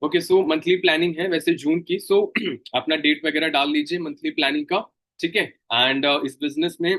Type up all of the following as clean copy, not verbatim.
Okay, सो monthly planning है वैसे जून की। सो अपना डेट वगैरह डाल लीजिए मंथली प्लानिंग का। ठीक है। एंड इस बिजनेस में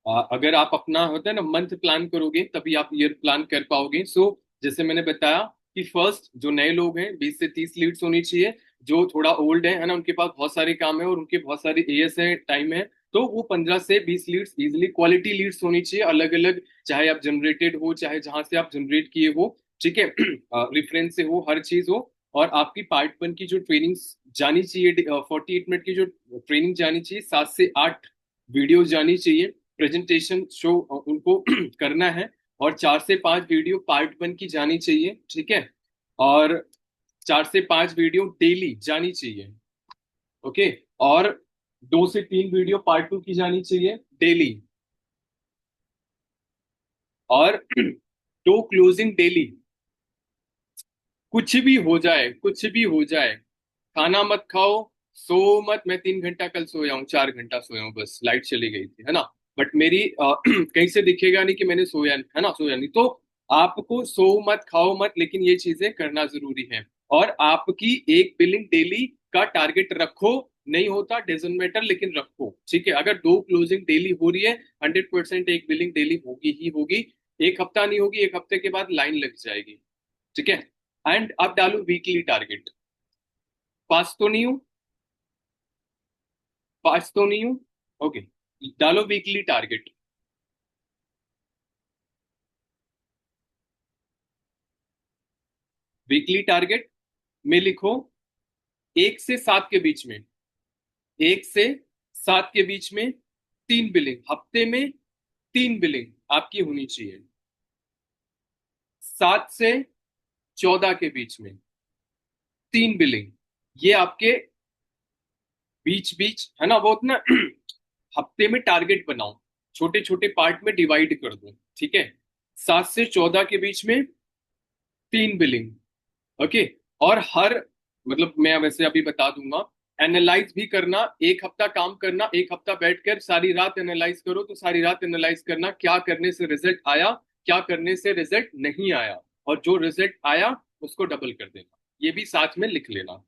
अगर आप अपना होता है ना मंथ प्लान करोगे तभी आप ईयर प्लान कर पाओगे। सो जैसे मैंने बताया कि फर्स्ट जो नए लोग हैं 20 से 30 लीड्स होनी चाहिए। जो थोड़ा ओल्ड है ना, उनके पास बहुत सारे काम है और उनके बहुत सारी एएस है, टाइम है, तो वो 15 से 20 लीड्स इजिली क्वालिटी लीड्स होनी चाहिए, अलग अलग। चाहे आप जनरेटेड हो, चाहे जहां से आप जनरेट किए हो, ठीक है, रेफरेंस से हो, हर चीज हो। और आपकी पार्ट वन की जो ट्रेनिंग जानी चाहिए, 48 मिनट की जो ट्रेनिंग जानी चाहिए, 7 से 8 वीडियो जानी चाहिए, प्रेजेंटेशन शो उनको करना है। और 4 से 5 वीडियो पार्ट वन की जानी चाहिए, ठीक है। और 4 से 5 वीडियो डेली जानी चाहिए। ओके। और 2 से 3 वीडियो पार्ट टू की जानी चाहिए डेली। और दो क्लोजिंग डेली। कुछ भी हो जाए, कुछ भी हो जाए, खाना मत खाओ, सो मत। मैं 3 घंटा कल सोया हूँ, 4 घंटा सोया हूँ, बस लाइट चली गई थी, है ना। बट मेरी कहीं से दिखेगा नहीं कि मैंने सोया, है ना, सोया नहीं। तो आपको सो मत, खाओ मत, लेकिन ये चीजें करना जरूरी है। और आपकी एक बिलिंग डेली का टारगेट रखो। नहीं होता डजेंट मैटर, लेकिन रखो, ठीक है। अगर 2 क्लोजिंग डेली हो रही है, 100% एक बिलिंग डेली होगी ही होगी। एक हफ्ता नहीं होगी, एक हफ्ते के बाद लाइन लग जाएगी, ठीक है। एंड अब डालो वीकली टारगेट। पास तो नहीं हूँ, पास तो नहीं हूँ। ओके, डालो वीकली टारगेट। वीकली टारगेट में लिखो 1 से 7 के बीच में, 1 से 7 के बीच में 3 बिलिंग, हफ्ते में 3 बिलिंग आपकी होनी चाहिए। 7 से 14 के बीच में 3 बिलिंग, ये आपके बीच बीच, है ना, वो ना हफ्ते में टारगेट बनाओ, छोटे छोटे पार्ट में डिवाइड कर दो, ठीक है। 7 से 14 के बीच में 3 बिलिंग। ओके। और हर, मतलब मैं वैसे अभी बता दूंगा, एनालाइज भी करना। एक हफ्ता काम करना, एक हफ्ता बैठकर सारी रात एनालाइज करो, तो सारी रात एनालाइज करना क्या करने से रिजल्ट आया, क्या करने से रिजल्ट नहीं आया। और जो रिजल्ट आया उसको डबल कर देना, ये भी साथ में लिख लेना,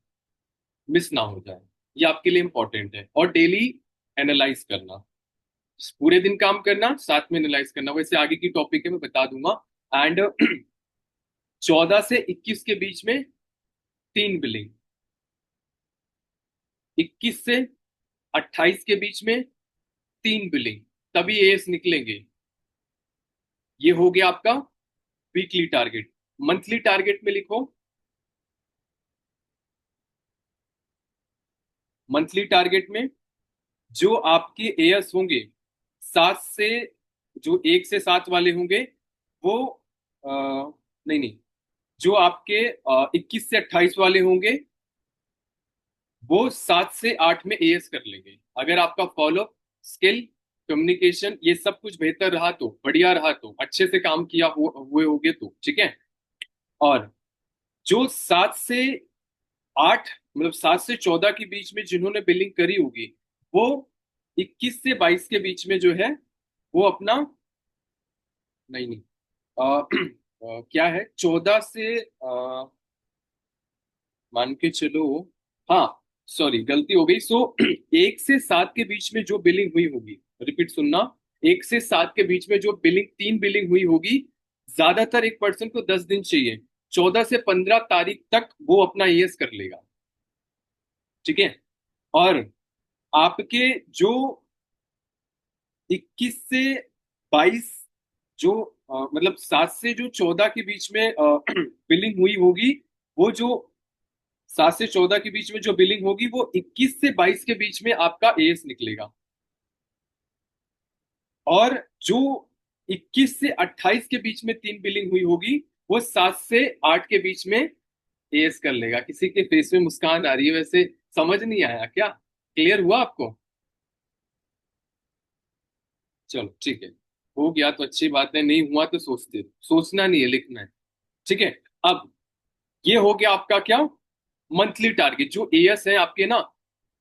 मिस ना हो जाए। ये आपके लिए इंपॉर्टेंट है। और डेली एनालाइज करना, पूरे दिन काम करना, साथ में एनालाइज करना। वैसे आगे की टॉपिक है, मैं बता दूंगा। एंड 14 से 21 के बीच में 3 बिलिंग, 21 से 28 के बीच में 3 बिलिंग, तभी एएस निकलेंगे। ये हो गया आपका वीकली टारगेट। मंथली टारगेट में लिखो, मंथली टारगेट में जो आपके एएस होंगे 7 से, जो 1 से 7 वाले होंगे वो नहीं नहीं, जो आपके 21 से 28 वाले होंगे वो 7 से 8 में एएस कर लेंगे। अगर आपका फॉलो, स्किल, कम्युनिकेशन ये सब कुछ बेहतर रहा, तो बढ़िया रहा, तो अच्छे से काम किया हुए होगे, तो ठीक है। और जो 7 से 8, मतलब 7 से 14 के बीच में जिन्होंने बिलिंग करी होगी, वो 21 से 22 के बीच में जो है वो अपना, नहीं नहीं, क्या है, 14 से मान के चलो, हाँ, सॉरी गलती हो गई। सो 1 से 7 के बीच में जो बिलिंग हुई होगी, रिपीट सुनना, 1 से 7 के बीच में जो बिलिंग, 3 बिलिंग हुई होगी, ज्यादातर एक पर्सन को 10 दिन चाहिए, 14 से 15 तारीख तक वो अपना ईएस कर लेगा, ठीक है। और आपके जो 21 से 22, जो मतलब 7 से जो 14 के बीच में बिलिंग हुई होगी, वो जो 7 से 14 के बीच में जो बिलिंग होगी वो 21 से 22 के बीच में आपका एएस निकलेगा। और जो 21 से 28 के बीच में 3 बिलिंग हुई होगी, वो 7 से 8 के बीच में एएस कर लेगा। किसी के फेस में मुस्कान आ रही है वैसे, समझ नहीं आया क्या? क्लियर हुआ आपको? चलो ठीक है, हो गया तो अच्छी बात है, नहीं हुआ तो सोचते, सोचना नहीं है, लिखना है, ठीक है। अब ये हो गया आपका क्या, मंथली टारगेट। जो एएस है आपके ना,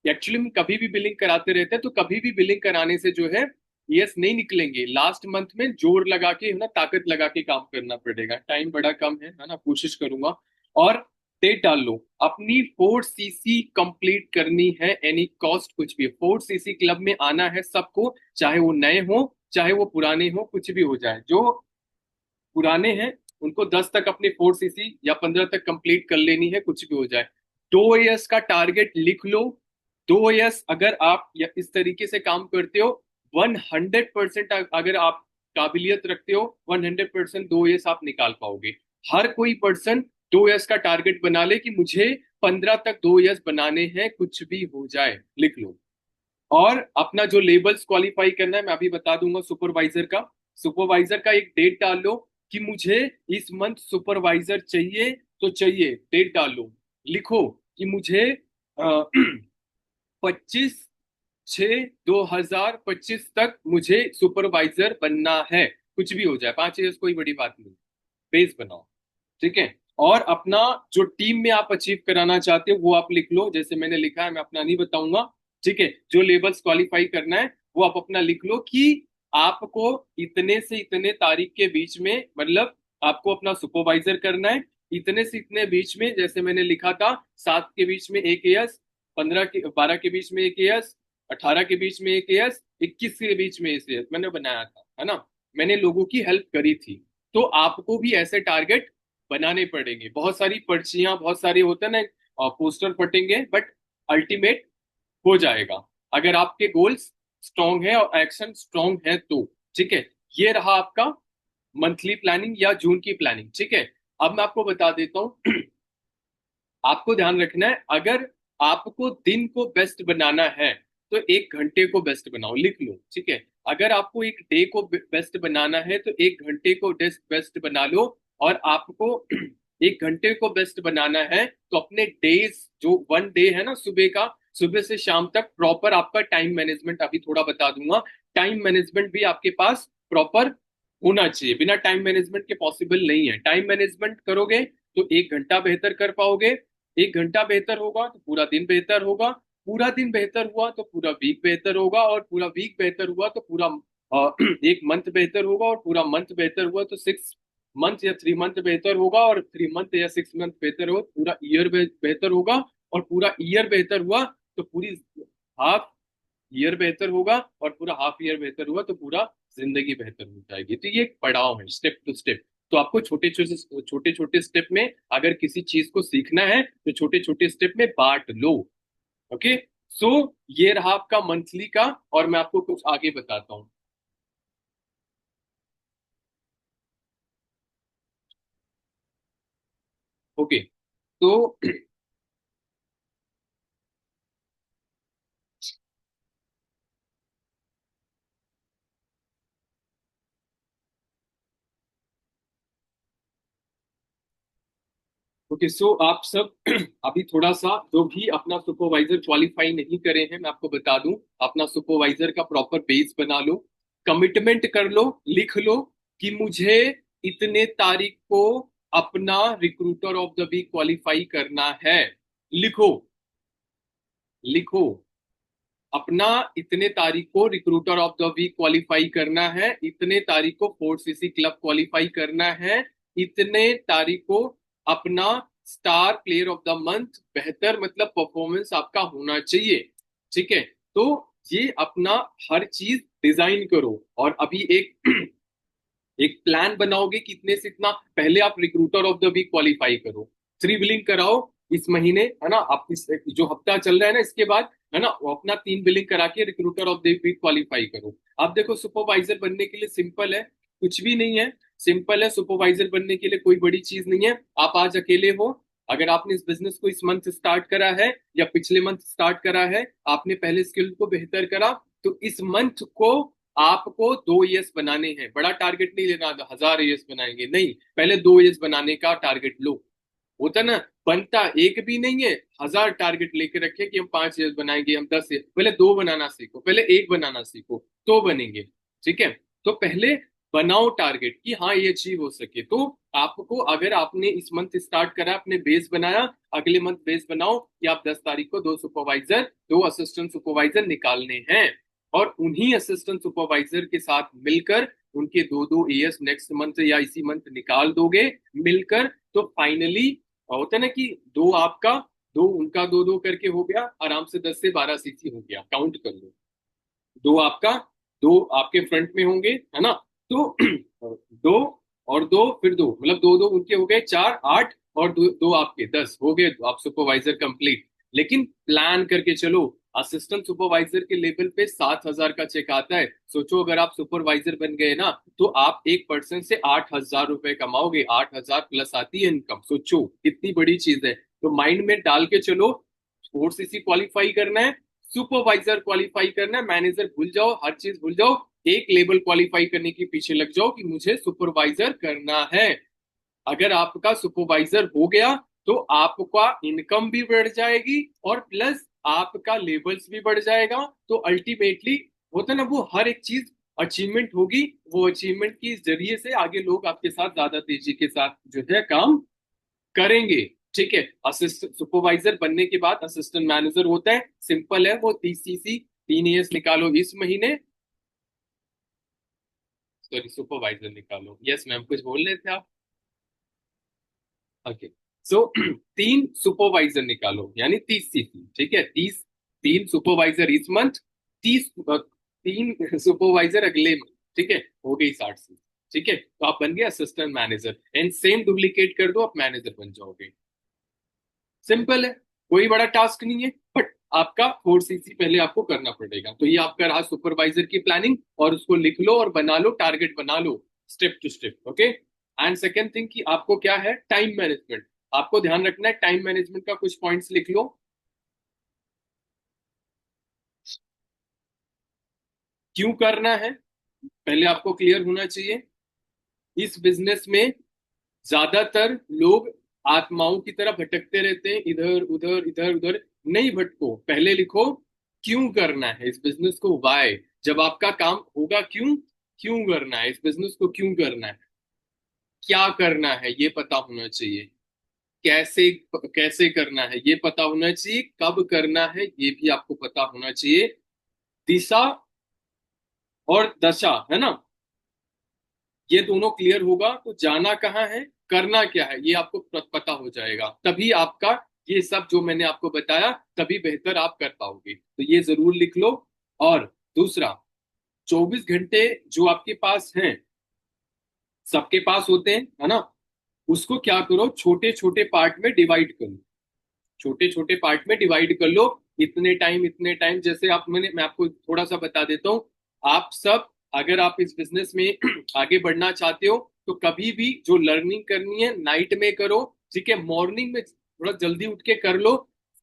एक्चुअली हम कभी भी बिलिंग कराते रहते हैं, तो कभी भी बिलिंग कराने से जो है एएस नहीं निकलेंगे। लास्ट मंथ में जोर लगा के, है ना, ताकत लगा के काम करना पड़ेगा। टाइम बड़ा कम है ना, कोशिश करूंगा। और डेट डाल लो। अपनी 4 सीसी कंप्लीट करनी है, एनी कॉस्ट कुछ भी। 4 सीसी क्लब में आना है सबको, चाहे वो नए हो चाहे वो पुराने हो, कुछ भी हो जाए। जो पुराने हैं उनको 10 तक अपने 4 सीसी या 15 तक कंप्लीट कर लेनी है, कुछ भी हो जाए। 2 इयर्स का टारगेट लिख लो। 2 इयर्स अगर आप या इस तरीके से काम करते हो, 100% अगर आप काबिलियत रखते हो, 100% 2 इयर्स आप निकाल पाओगे। हर कोई पर्सन 2 इयर्स का टारगेट बना ले कि मुझे 15 तक 2 इयर्स बनाने हैं, कुछ भी हो जाए, लिख लो। और अपना जो लेबल्स क्वालिफाई करना है मैं अभी बता दूंगा। सुपरवाइजर का एक डेट डाल लो कि मुझे इस मंथ सुपरवाइजर चाहिए, तो चाहिए, डेट डाल लो। लिखो कि मुझे 25/6/2025 तक मुझे सुपरवाइजर बनना है, कुछ भी हो जाए, 5 इयर्स कोई बड़ी बात नहीं। बेस बनाओ, ठीक है। और अपना जो टीम में आप अचीव कराना चाहते हो वो आप लिख लो, जैसे मैंने लिखा है, मैं अपना नहीं बताऊंगा। ठीक है, जो लेबल्स क्वालिफाई करना है वो आप अपना लिख लो कि आपको इतने से इतने तारीख के बीच में, मतलब आपको अपना सुपरवाइजर करना है। इतने से इतने बीच में, जैसे मैंने लिखा था, 7 के बीच में 1 इयर्स, 12 के बीच में 1 इयर्स, 18 के बीच में 1 इयर्स, 21 के बीच में 1 इयर्स मैंने बनाया था, है ना। मैंने लोगों की हेल्प करी थी। तो आपको भी ऐसे टारगेट बनाने पड़ेंगे। बहुत सारी पर्चियां, बहुत सारे होते हैं ना, पोस्टर फटेंगे, बट अल्टीमेट हो जाएगा अगर आपके गोल्स स्ट्रांग है और एक्शन स्ट्रांग है तो। ठीक है, ये रहा आपका मंथली प्लानिंग या जून की प्लानिंग। ठीक है, अब मैं आपको बता देता हूँ। आपको ध्यान रखना है, अगर आपको दिन को बेस्ट बनाना है तो 1 घंटे को बेस्ट बनाओ, लिख लो। ठीक है, अगर आपको एक डे को बेस्ट बनाना है तो 1 घंटे को बेस्ट बना लो। और आपको 1 घंटे को बेस्ट बनाना है तो अपने डेज, जो 1 डे है ना, सुबह का, सुबह से शाम तक प्रॉपर आपका टाइम मैनेजमेंट, अभी थोड़ा बता दूंगा। टाइम मैनेजमेंट भी आपके पास प्रॉपर होना चाहिए। बिना टाइम मैनेजमेंट के पॉसिबल नहीं है। टाइम मैनेजमेंट करोगे तो 1 घंटा बेहतर कर पाओगे। 1 घंटा बेहतर होगा तो पूरा दिन बेहतर होगा। पूरा दिन बेहतर हुआ तो पूरा वीक बेहतर होगा। और पूरा वीक बेहतर हुआ तो पूरा एक मंथ बेहतर होगा। और पूरा मंथ बेहतर हुआ तो 6 मंथ या 3 मंथ बेहतर होगा। और 3 मंथ या 6 मंथ बेहतर हो, पूरा ईयर बेहतर होगा। और पूरा ईयर बेहतर हुआ तो पूरी हाफ ईयर बेहतर होगा। और पूरा हाफ ईयर बेहतर हुआ तो पूरा जिंदगी बेहतर हो जाएगी। तो ये एक पड़ाव है, स्टेप टू स्टेप। तो आपको छोटे छोटे स्टेप में अगर किसी चीज को सीखना है तो छोटे छोटे स्टेप में बांट लो। ओके, सो ये रहा आपका मंथली का। और मैं आपको कुछ आगे बताता हूँ। ओके, तो ओके, सो आप सब अभी थोड़ा सा, जो भी अपना सुपरवाइजर क्वालिफाई नहीं करे हैं, मैं आपको बता दूं, अपना सुपरवाइजर का प्रॉपर बेस बना लो। कमिटमेंट कर लो, लिख लो कि मुझे इतने तारीख को अपना recruiter of the week qualify करना है। लिखो, लिखो, अपना इतने तारीख को recruiter of the week qualify करना है। इतने तारीख को 4 सीसी क्लब क्वालिफाई करना है। इतने तारीख को अपना star player of the month, बेहतर मतलब परफॉर्मेंस आपका होना चाहिए। ठीक है, तो ये अपना हर चीज डिजाइन करो। और अभी एक एक प्लान बनाओगे कि इतने से इतना पहले आप recruiter of the week qualify करो। 3 बिलिंग कराओ इस महीने, है ना। आप इस जो हफ्ता चल रहा है ना, इसके बाद, है ना, वो अपना 3 बिलिंग करा के recruiter of the week qualify करो। आप देखो, सुपरवाइजर बनने के लिए सिंपल है, कुछ भी नहीं है। सिंपल है, सुपरवाइजर बनने के लिए कोई बड़ी चीज नहीं है। आप आज अकेले हो, अगर आपने इस बिजनेस को इस मंथ स्टार्ट करा है या पिछले मंथ स्टार्ट करा है, आपने पहले स्किल को बेहतर करा, तो इस मंथ को आपको 2 इयर्स बनाने हैं। बड़ा टारगेट नहीं लेना, 1000 इयर्स बनाएंगे, नहीं, पहले 2 इयर्स बनाने का टारगेट लो। होता ना, बनता एक भी नहीं है, 1000 टारगेट लेके रखे कि हम 5 इयर्स बनाएंगे, हम 10 इयर्स। पहले दो बनाना सीखो, पहले एक बनाना सीखो, तो बनेंगे। ठीक है, तो पहले बनाओ टारगेट कि हाँ ये अचीव हो सके। तो आपको, अगर आपने इस मंथ स्टार्ट करा, अपने बेस बनाया, अगले मंथ बेस बनाओ कि आप 10 तारीख को 2 सुपरवाइजर, 2 असिस्टेंट सुपरवाइजर निकालने हैं। और उन्हीं असिस्टेंट सुपरवाइजर के साथ मिलकर उनके 2-2 इयर्स नेक्स्ट मंथ या इसी मंथ निकाल दोगे मिलकर। तो फाइनली होता है ना कि दो आपका, दो उनका, दो दो करके हो गया आराम से, 10 से 12 सीसी हो गया, काउंट कर लो। दो आपका, दो आपके फ्रंट में होंगे, है ना? तो दो और दो, फिर दो, मतलब दो दो उनके हो गए 4, 8, और दो दो आपके 10 हो गए, आप सुपरवाइजर कंप्लीट। लेकिन प्लान करके चलो। असिस्टेंट सुपरवाइजर के लेवल पे 7,000 का चेक आता है। सोचो अगर आप सुपरवाइजर बन गए ना, तो आप एक पर्सन से 8,000 रुपए कमाओगे। 8,000 प्लस आती है इनकम। सोचो कितनी बड़ी चीज है। तो माइंड में डाल के चलो, 4 सीसी क्वालिफाई करना है, सुपरवाइजर क्वालिफाई करना है, मैनेजर भूल जाओ, हर चीज भूल जाओ। एक लेवल क्वालिफाई करने के पीछे लग जाओ कि मुझे सुपरवाइजर करना है। अगर आपका सुपरवाइजर हो गया तो आपका इनकम भी बढ़ जाएगी और प्लस आपका लेवल्स भी बढ़ जाएगा। तो अल्टीमेटली होता है ना, वो हर एक चीज अचीवमेंट होगी। वो अचीवमेंट के जरिए से आगे लोग आपके साथ ज्यादा तेजी के साथ जो है काम करेंगे। ठीक है। असिस्टेंट सुपरवाइजर बनने के बाद असिस्टेंट मैनेजर होता है, सिंपल है वो, 30 सीसी, 3 ईयर्स निकालो इस महीने। सॉरी, सुपरवाइजर निकालो। यस मैम, कुछ बोल रहे थे आप? ओके। सो 3 सुपरवाइजर निकालो यानी 30 सीसी। ठीक है, 30, 3 सुपरवाइजर इस मंथ, 3 सुपरवाइजर अगले मंथ। ठीक है, हो गई 60 सीसी। ठीक है, तो आप बन गए assistant manager, and same duplicate कर दो, आप मैनेजर बन जाओगे। सिंपल है, कोई बड़ा टास्क नहीं है। बट आपका 4 सीसी पहले आपको करना पड़ेगा। तो ये आपका रहा सुपरवाइजर की प्लानिंग, और उसको लिख लो और बना लो, टारगेट बना लो, step to step. Okay. And second thing कि आपको क्या है, टाइम मैनेजमेंट। आपको ध्यान रखना है, टाइम मैनेजमेंट का कुछ पॉइंट्स लिख लो। क्यों करना है, पहले आपको क्लियर होना चाहिए। इस बिजनेस में ज्यादातर लोग आत्माओं की तरह भटकते रहते हैं, इधर उधर इधर उधर। नहीं भटको, पहले लिखो क्यों करना है इस बिजनेस को, वाई। जब आपका काम होगा क्यों, क्यों करना है इस बिजनेस को, क्यों करना है, क्या करना है ये पता होना चाहिए, कैसे कैसे करना है ये पता होना चाहिए, कब करना है ये भी आपको पता होना चाहिए। दिशा और दशा, है ना, ये दोनों क्लियर होगा तो जाना कहाँ है, करना क्या है, ये आपको पता हो जाएगा। तभी आपका ये सब जो मैंने आपको बताया, तभी बेहतर आप कर पाओगे। तो ये जरूर लिख लो। और दूसरा, 24 घंटे जो आपके पास हैं, सबके पास होते हैं, है ना? उसको क्या करो, छोटे छोटे पार्ट में डिवाइड करो। छोटे छोटे पार्ट में डिवाइड कर लो। इतने टाइम इतने टाइम, जैसे आप, मैं आपको थोड़ा सा बता देता हूँ। आप सब, अगर आप इस बिजनेस में आगे बढ़ना चाहते हो, तो कभी भी जो लर्निंग करनी है नाइट में करो। ठीक है, मॉर्निंग में थोड़ा जल्दी उठ के कर लो।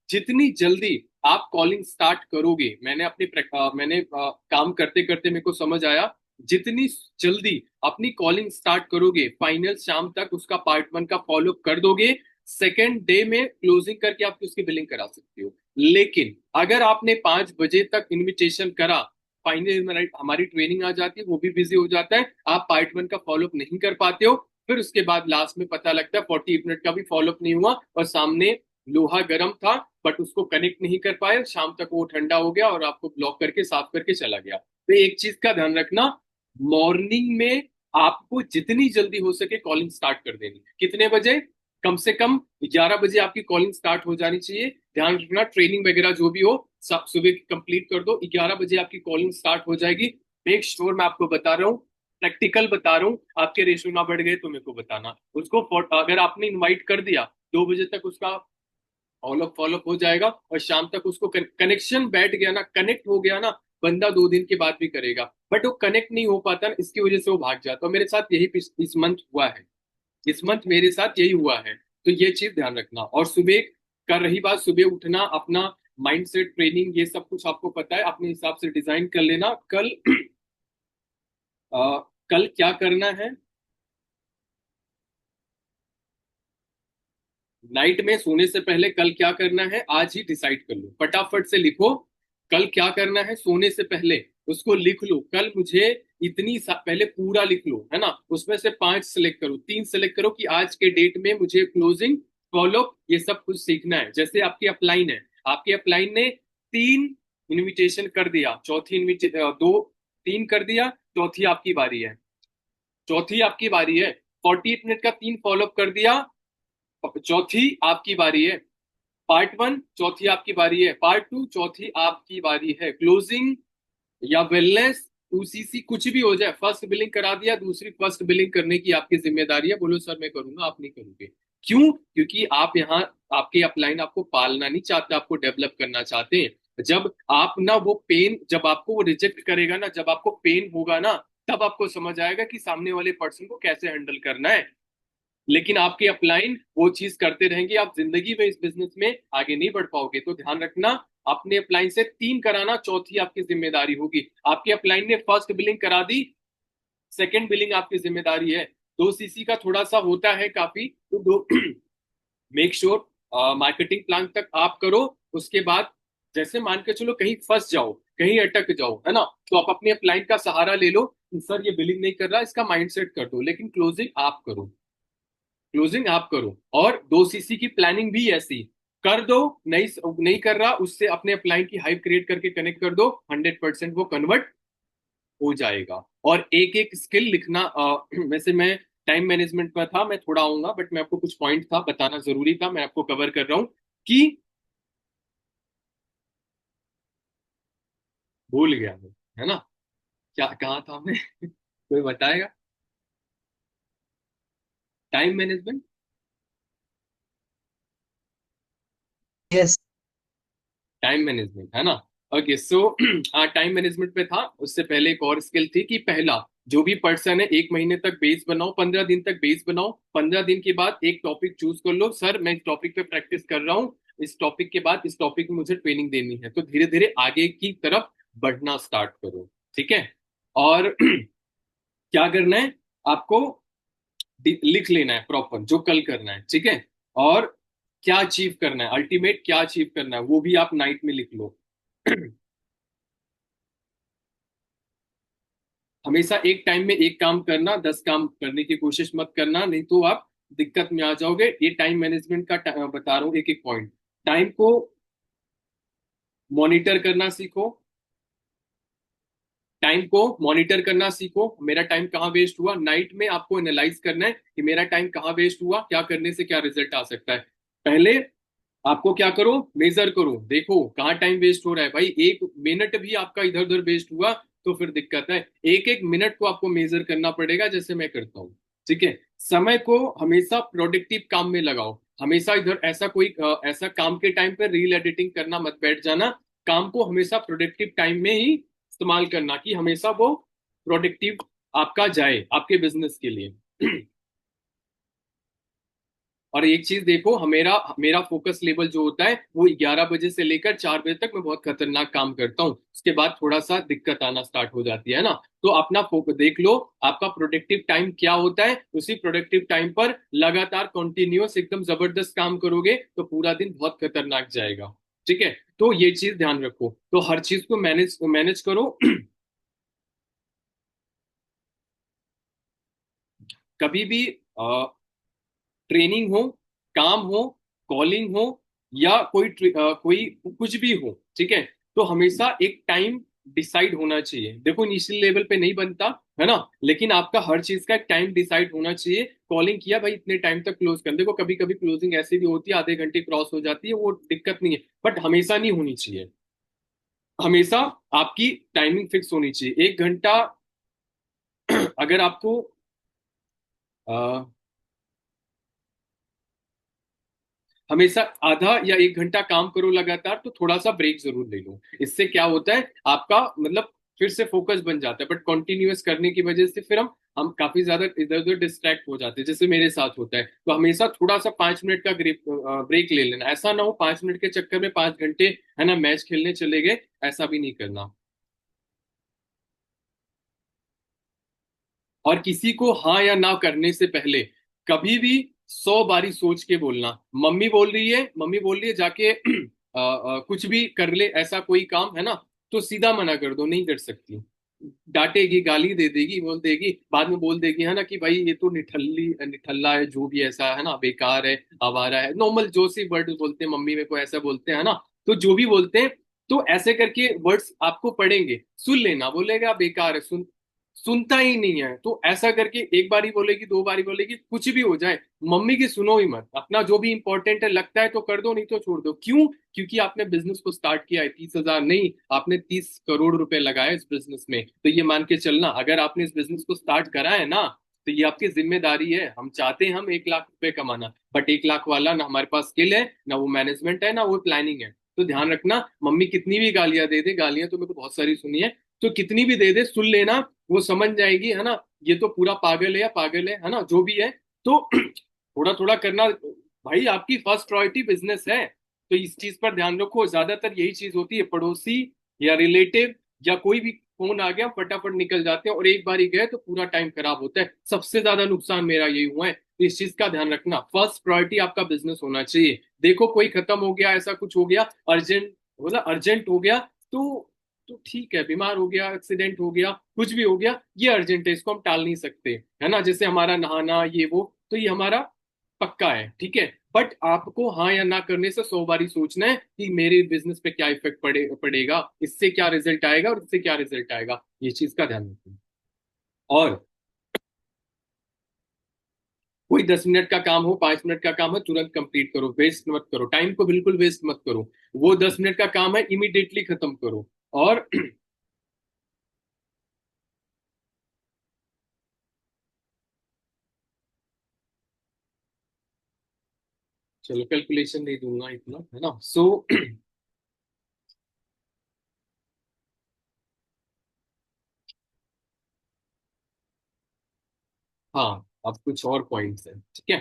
जितनी जल्दी आप कॉलिंग स्टार्ट करोगे, मैंने काम करते करते मेरे को समझ आया, जितनी जल्दी अपनी कॉलिंग स्टार्ट करोगे, फाइनल शाम तक उसका पार्ट 1 का फॉलो कर दोगे, सेकेंड डे में क्लोजिंग करके आप उसकी बिलिंग करा सकते हो। लेकिन अगर आपने 5 बजे तक इनविटेशन करा, फाइनल हमारी ट्रेनिंग आ जाती है, वो भी बिजी हो जाता है, आप पार्ट 1 का फॉलोअप नहीं कर पाते हो। फिर उसके बाद लास्ट में पता लगता है 48 मिनट का भी फॉलोअप नहीं हुआ, और सामने लोहा गर्म था, बट उसको कनेक्ट नहीं कर पाए, शाम तक वो ठंडा हो गया और आपको ब्लॉक करके साफ करके चला गया। तो एक चीज का ध्यान रखना, मॉर्निंग में आपको जितनी जल्दी हो सके कॉलिंग स्टार्ट कर देनी। कितने बजे? कम से कम 11 बजे आपकी कॉलिंग स्टार्ट हो जानी चाहिए। ध्यान रखना, ट्रेनिंग वगैरह जो भी हो सब सुबह कंप्लीट कर दो, 11 बजे आपकी कॉलिंग स्टार्ट हो जाएगी। मेक श्योर, मैं आपको बता रहा हूँ, प्रैक्टिकल बता रहा हूँ। आपके रेशो ना बढ़ गए तो मेरे को बताना उसको। अगर आपने इनवाइट कर दिया, 2 बजे तक उसका फॉलोअप फॉलोअप हो जाएगा, और शाम तक उसको कनेक्शन बैठ गया ना, कनेक्ट हो गया ना, बंदा 2 दिन के बाद भी करेगा। बट वो कनेक्ट नहीं हो पाता ना, इसकी वजह से वो भाग जाता है। मेरे साथ यही इस मंथ हुआ है, इस मंथ मेरे साथ यही हुआ है। तो ये चीज ध्यान रखना। और सुबह, कर रही बात सुबह उठना, अपना माइंड सेट, ट्रेनिंग, ये सब कुछ आपको पता है, अपने हिसाब से डिजाइन कर लेना। कल कल क्या करना है, नाइट में सोने से पहले कल क्या करना है आज ही डिसाइड कर लो, फटाफट से लिखो। कल क्या करना है सोने से पहले, उसको लिख लो। कल मुझे पहले पूरा लिख लो, है ना? उसमें से 5 सेलेक्ट करो, 3 सेलेक्ट करो कि आज के डेट में मुझे क्लोजिंग, फॉलो, ये सब कुछ सीखना है। जैसे आपकी अपलाइन है, आपकी अपलाइन ने 3 इनविटेशन कर दिया, चौथी इनविटेशन, 2, 3 कर दिया, चौथी आपकी बारी है। चौथी आपकी बारी है, 48 मिनट का 3 फॉलोअप कर दिया, चौथी आपकी बारी है। पार्ट 1 चौथी आपकी बारी है, पार्ट 2 चौथी आपकी बारी है। क्लोजिंग या वेलनेस, यूसीसी, कुछ भी हो जाए, फर्स्ट बिलिंग करा दिया, दूसरी फर्स्ट बिलिंग करने की आपकी जिम्मेदारी है। बोलो सर मैं करूंगा, आप नहीं करोगे। क्यों? क्योंकि आप यहाँ, आपके अपलाइन आपको पालना नहीं चाहते, आपको डेवलप करना चाहते हैं। जब आप ना वो पेन, जब आपको वो रिजेक्ट करेगा ना, जब आपको पेन होगा ना, तब आपको समझ आएगा कि सामने वाले पर्सन को कैसे हैंडल करना है। लेकिन आपके अपलाइन वो चीज करते रहेंगे, आप जिंदगी में इस बिजनेस में आगे नहीं बढ़ पाओगे। तो ध्यान रखना, अपने अपलाइन से 3 कराना, चौथी आपकी जिम्मेदारी होगी। आपके अपलाइन ने फर्स्ट बिलिंग करा दी, सेकंड बिलिंग आपकी जिम्मेदारी है। 2 सीसी का थोड़ा सा होता है काफी, तो दो मेक श्योर मार्केटिंग प्लान तक आप करो। उसके बाद जैसे मान के चलो कहीं फंस जाओ, कहीं अटक जाओ, है ना, तो आप अपने अपलाइन का सहारा ले लो कि सर ये बिलिंग नहीं कर रहा, इसका माइंडसेट कर दो, लेकिन क्लोजिंग आप करो। क्लोजिंग आप करो। और 2 सीसी की प्लानिंग भी ऐसी कर दो। नहीं, नहीं कर रहा, उससे अपने अपलाइन की हाइप क्रिएट करके कनेक्ट कर दो, 100% वो कन्वर्ट हो जाएगा। और एक एक स्किल लिखना, वैसे मैं टाइम मैनेजमेंट पर था, मैं थोड़ा आऊंगा, बट मैं आपको कुछ पॉइंट था बताना जरूरी था, मैं आपको कवर कर रहा हूँ कि भूल गया मैं, है ना, क्या कहा था मैं कोई बताएगा? Time management. Yes. Time management, है ना। ओके, सो टाइम मैनेजमेंट पे था। उससे पहले एक और स्किल थी कि पहला, जो भी पर्सन है 1 महीने तक बेस बनाओ, 15 दिन तक बेस बनाओ। 15 दिन के बाद एक टॉपिक चूज कर लो, सर मैं इस टॉपिक पे प्रैक्टिस कर रहा हूँ, इस टॉपिक के बाद इस टॉपिक में मुझे ट्रेनिंग देनी है, तो धीरे धीरे आगे की तरफ बढ़ना स्टार्ट करो। ठीक है। और क्या करना है आपको, लिख लेना है प्रॉपर जो कल करना है, ठीक है। और क्या अचीव करना है, अल्टीमेट क्या अचीव करना है, वो भी आप नाइट में लिख लो। हमेशा एक टाइम में एक काम करना, 10 काम करने की कोशिश मत करना, नहीं तो आप दिक्कत में आ जाओगे। ये टाइम मैनेजमेंट का बता रहा हूँ एक एक पॉइंट। टाइम को मॉनिटर करना सीखो। टाइम को मॉनिटर करना सीखो, मेरा टाइम कहाँ वेस्ट हुआ, नाइट में आपको एनालाइज करना है कि मेरा टाइम कहाँ वेस्ट हुआ, क्या करने से क्या रिजल्ट आ सकता है। पहले आपको क्या करो, मेजर करो, देखो कहाँ टाइम वेस्ट हो रहा है। भाई 1 मिनट भी आपका इधर उधर वेस्ट हुआ तो फिर दिक्कत है। एक एक मिनट को आपको मेजर करना पड़ेगा, जैसे मैं करता हूँ। ठीक है। समय को हमेशा प्रोडक्टिव काम में लगाओ। हमेशा इधर ऐसा कोई ऐसा काम के टाइम पे रील एडिटिंग करना मत बैठ जाना। काम को हमेशा प्रोडक्टिव टाइम में ही इस्तेमाल करना, कि हमेशा वो प्रोडक्टिव आपका जाए आपके बिजनेस के लिए। और एक चीज देखो, मेरा मेरा फोकस लेवल जो होता है वो 11 बजे से लेकर 4 बजे तक मैं बहुत खतरनाक काम करता हूँ, उसके बाद थोड़ा सा दिक्कत आना स्टार्ट हो जाती है ना। तो अपना फोकस देख लो, आपका प्रोडक्टिव टाइम क्या होता है, उसी प्रोडक्टिव टाइम पर लगातार कंटिन्यूअस एकदम जबरदस्त काम करोगे तो पूरा दिन बहुत खतरनाक जाएगा। ठीक है। तो ये चीज ध्यान रखो, तो हर चीज को मैनेज मैनेज करो। कभी भी ट्रेनिंग हो, काम हो, कॉलिंग हो, या कोई कुछ भी हो, ठीक है, तो हमेशा एक टाइम डिसाइड होना चाहिए। देखो इनिशियल लेवल पे नहीं बनता, है ना, लेकिन आपका हर चीज का एक टाइम डिसाइड होना चाहिए। कॉलिंग किया भाई इतने टाइम तक क्लोज कर, देखो कभी कभी क्लोजिंग ऐसी भी होती है आधे घंटे क्रॉस हो जाती है, वो दिक्कत नहीं है, बट हमेशा नहीं होनी चाहिए। हमेशा आपकी टाइमिंग फिक्स होनी चाहिए। 1 घंटा अगर आपको हमेशा आधा या 1 घंटा काम करो लगातार, तो थोड़ा सा ब्रेक जरूर ले लो। इससे क्या होता है आपका मतलब फिर से फोकस बन जाता है, बट कॉन्टिन्यूअस करने की वजह से फिर हम काफी ज्यादा इधर उधर डिस्ट्रैक्ट हो जाते हैं, जैसे मेरे साथ होता है। तो हमेशा थोड़ा सा 5 मिनट का ब्रेक ले लेना, ऐसा ना हो 5 मिनट के चक्कर में 5 घंटे, है ना, मैच खेलने चले गए, ऐसा भी नहीं करना। और किसी को हाँ या ना करने से पहले कभी भी 100 बारी सोच के बोलना। मम्मी बोल रही है जाके कुछ भी कर ले, ऐसा कोई काम है ना, तो सीधा मना कर दो, नहीं कर सकती। डांटेगी, गाली दे देगी, बोल देगी, बाद में बोल देगी, है ना, कि भाई ये तो निठल्ली निठल्ला है, जो भी ऐसा है ना, बेकार है, आवारा है, नॉर्मल जो सी वर्ड बोलते हैं मम्मी मेरे को ऐसा बोलते हैं ना। तो जो भी बोलते हैं, तो ऐसे करके वर्ड्स आपको पढ़ेंगे, सुन लेना, बोलेगा बेकार है, सुन, सुनता ही नहीं है। तो ऐसा करके एक बारी बोलेगी, दो बारी बोलेगी, कुछ भी हो जाए, मम्मी की सुनो ही मत। अपना जो भी इंपॉर्टेंट है लगता है तो कर दो, नहीं तो छोड़ दो। क्यों? क्योंकि आपने बिजनेस को स्टार्ट किया है। 30,000 नहीं, आपने 30 करोड़ रुपए लगाए इस बिजनेस में। तो ये मान के चलना, अगर आपने इस बिजनेस को स्टार्ट करा है ना, तो ये आपकी जिम्मेदारी है। हम चाहते हैं हम 1 लाख रुपए कमाना, बट 1 लाख वाला ना हमारे पास स्किल है, ना वो मैनेजमेंट है, ना वो प्लानिंग है। तो ध्यान रखना, मम्मी कितनी भी गालियां दे दे, गालियां तो मेरे को बहुत सारी सुनी है, तो कितनी भी दे दे सुन लेना, वो समझ जाएगी, है ना। ये तो पूरा पागल है या पागल है ना, जो भी है। तो थोड़ा थोड़ा करना। भाई आपकी फर्स्ट प्रायोरिटी बिजनेस है, तो इस चीज पर ध्यान रखो। ज्यादातर यही चीज होती है, पड़ोसी या रिलेटिव या कोई भी फोन आ गया फटाफट निकल जाते हैं, और एक बार ही गए तो पूरा टाइम खराब होता है। सबसे ज्यादा नुकसान मेरा यही हुआ है, तो इस चीज का ध्यान रखना। फर्स्ट प्रायोरिटी आपका बिजनेस होना चाहिए। देखो कोई खत्म हो गया, ऐसा कुछ हो गया, अर्जेंट, मतलब अर्जेंट हो गया, तो ठीक है, बीमार हो गया, एक्सीडेंट हो गया, कुछ भी हो गया, ये अर्जेंट है, इसको हम टाल नहीं सकते, है ना। जैसे हमारा नहाना ये वो, तो ये हमारा पक्का है, ठीक है। बट आपको हाँ या ना करने से 100 बारी सोचना है कि मेरे बिजनेस पे क्या इफेक्ट पड़ेगा, इससे क्या रिजल्ट आएगा और इससे क्या रिजल्ट आएगा, ये चीज का ध्यान रखना। और कोई 10 मिनट का काम हो, 5 मिनट का काम है, तुरंत कंप्लीट करो, वेस्ट मत करो, टाइम को बिल्कुल वेस्ट मत करो। वो 10 मिनट का काम है, इमीडिएटली खत्म करो। और चलो कैलकुलेशन नहीं दूंगा इतना, है ना। सो हाँ, अब कुछ और पॉइंट्स हैं, ठीक है।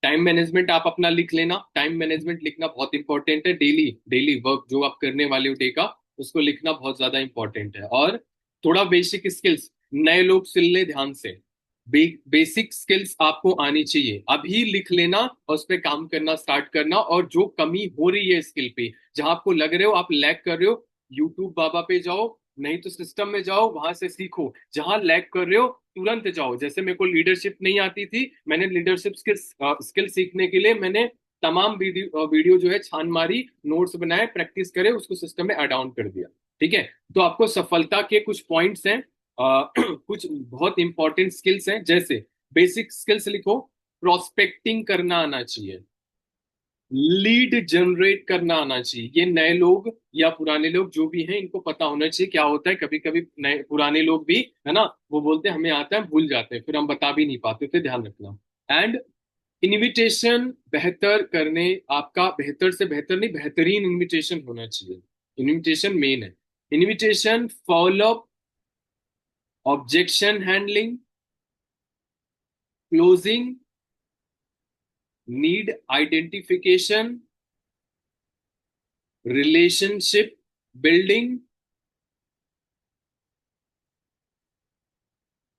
टाइम मैनेजमेंट आप अपना लिख लेना। टाइम मैनेजमेंट लिखना बहुत इंपॉर्टेंट है। डेली डेली वर्क जो आप करने वाले हो डे का, उसको लिखना बहुत ज्यादा इंपॉर्टेंट है। और थोड़ा बेसिक स्किल्स नए लोग सुन ले ध्यान से। बेसिक स्किल्स आपको आनी चाहिए, अभी लिख लेना और उस पर काम करना स्टार्ट करना। और जो कमी हो रही है स्किल पे, जहां आपको लग रहे हो आप लैग कर रहे हो, यूट्यूब बाबा पे जाओ, नहीं तो सिस्टम में जाओ, वहां से सीखो। जहां लैग कर रहे हो तुरंत जाओ। जैसे मेरे को लीडरशिप नहीं आती थी, मैंने लीडरशिप स्किल सीखने के लिए मैंने तमाम वीडियो जो है छान मारी, नोट्स बनाए, प्रैक्टिस करे, उसको सिस्टम में ऐड ऑन कर दिया, ठीक है। तो आपको सफलता के कुछ पॉइंट्स हैं, कुछ बहुत इंपॉर्टेंट स्किल्स हैं। जैसे बेसिक स्किल्स लिखो, प्रोस्पेक्टिंग करना आना चाहिए, लीड जनरेट करना आना चाहिए। ये नए लोग या पुराने लोग जो भी हैं, इनको पता होना चाहिए। क्या होता है, कभी कभी नए पुराने लोग भी, है ना, वो बोलते हैं हमें आता है, भूल जाते हैं, फिर हम बता भी नहीं पाते थे, ध्यान रखना। एंड इनविटेशन बेहतर करने, आपका बेहतर से बेहतर नहीं, बेहतरीन इनविटेशन होना चाहिए। इनविटेशन मेन है। Invitation, follow up, objection handling, closing, need identification, relationship building,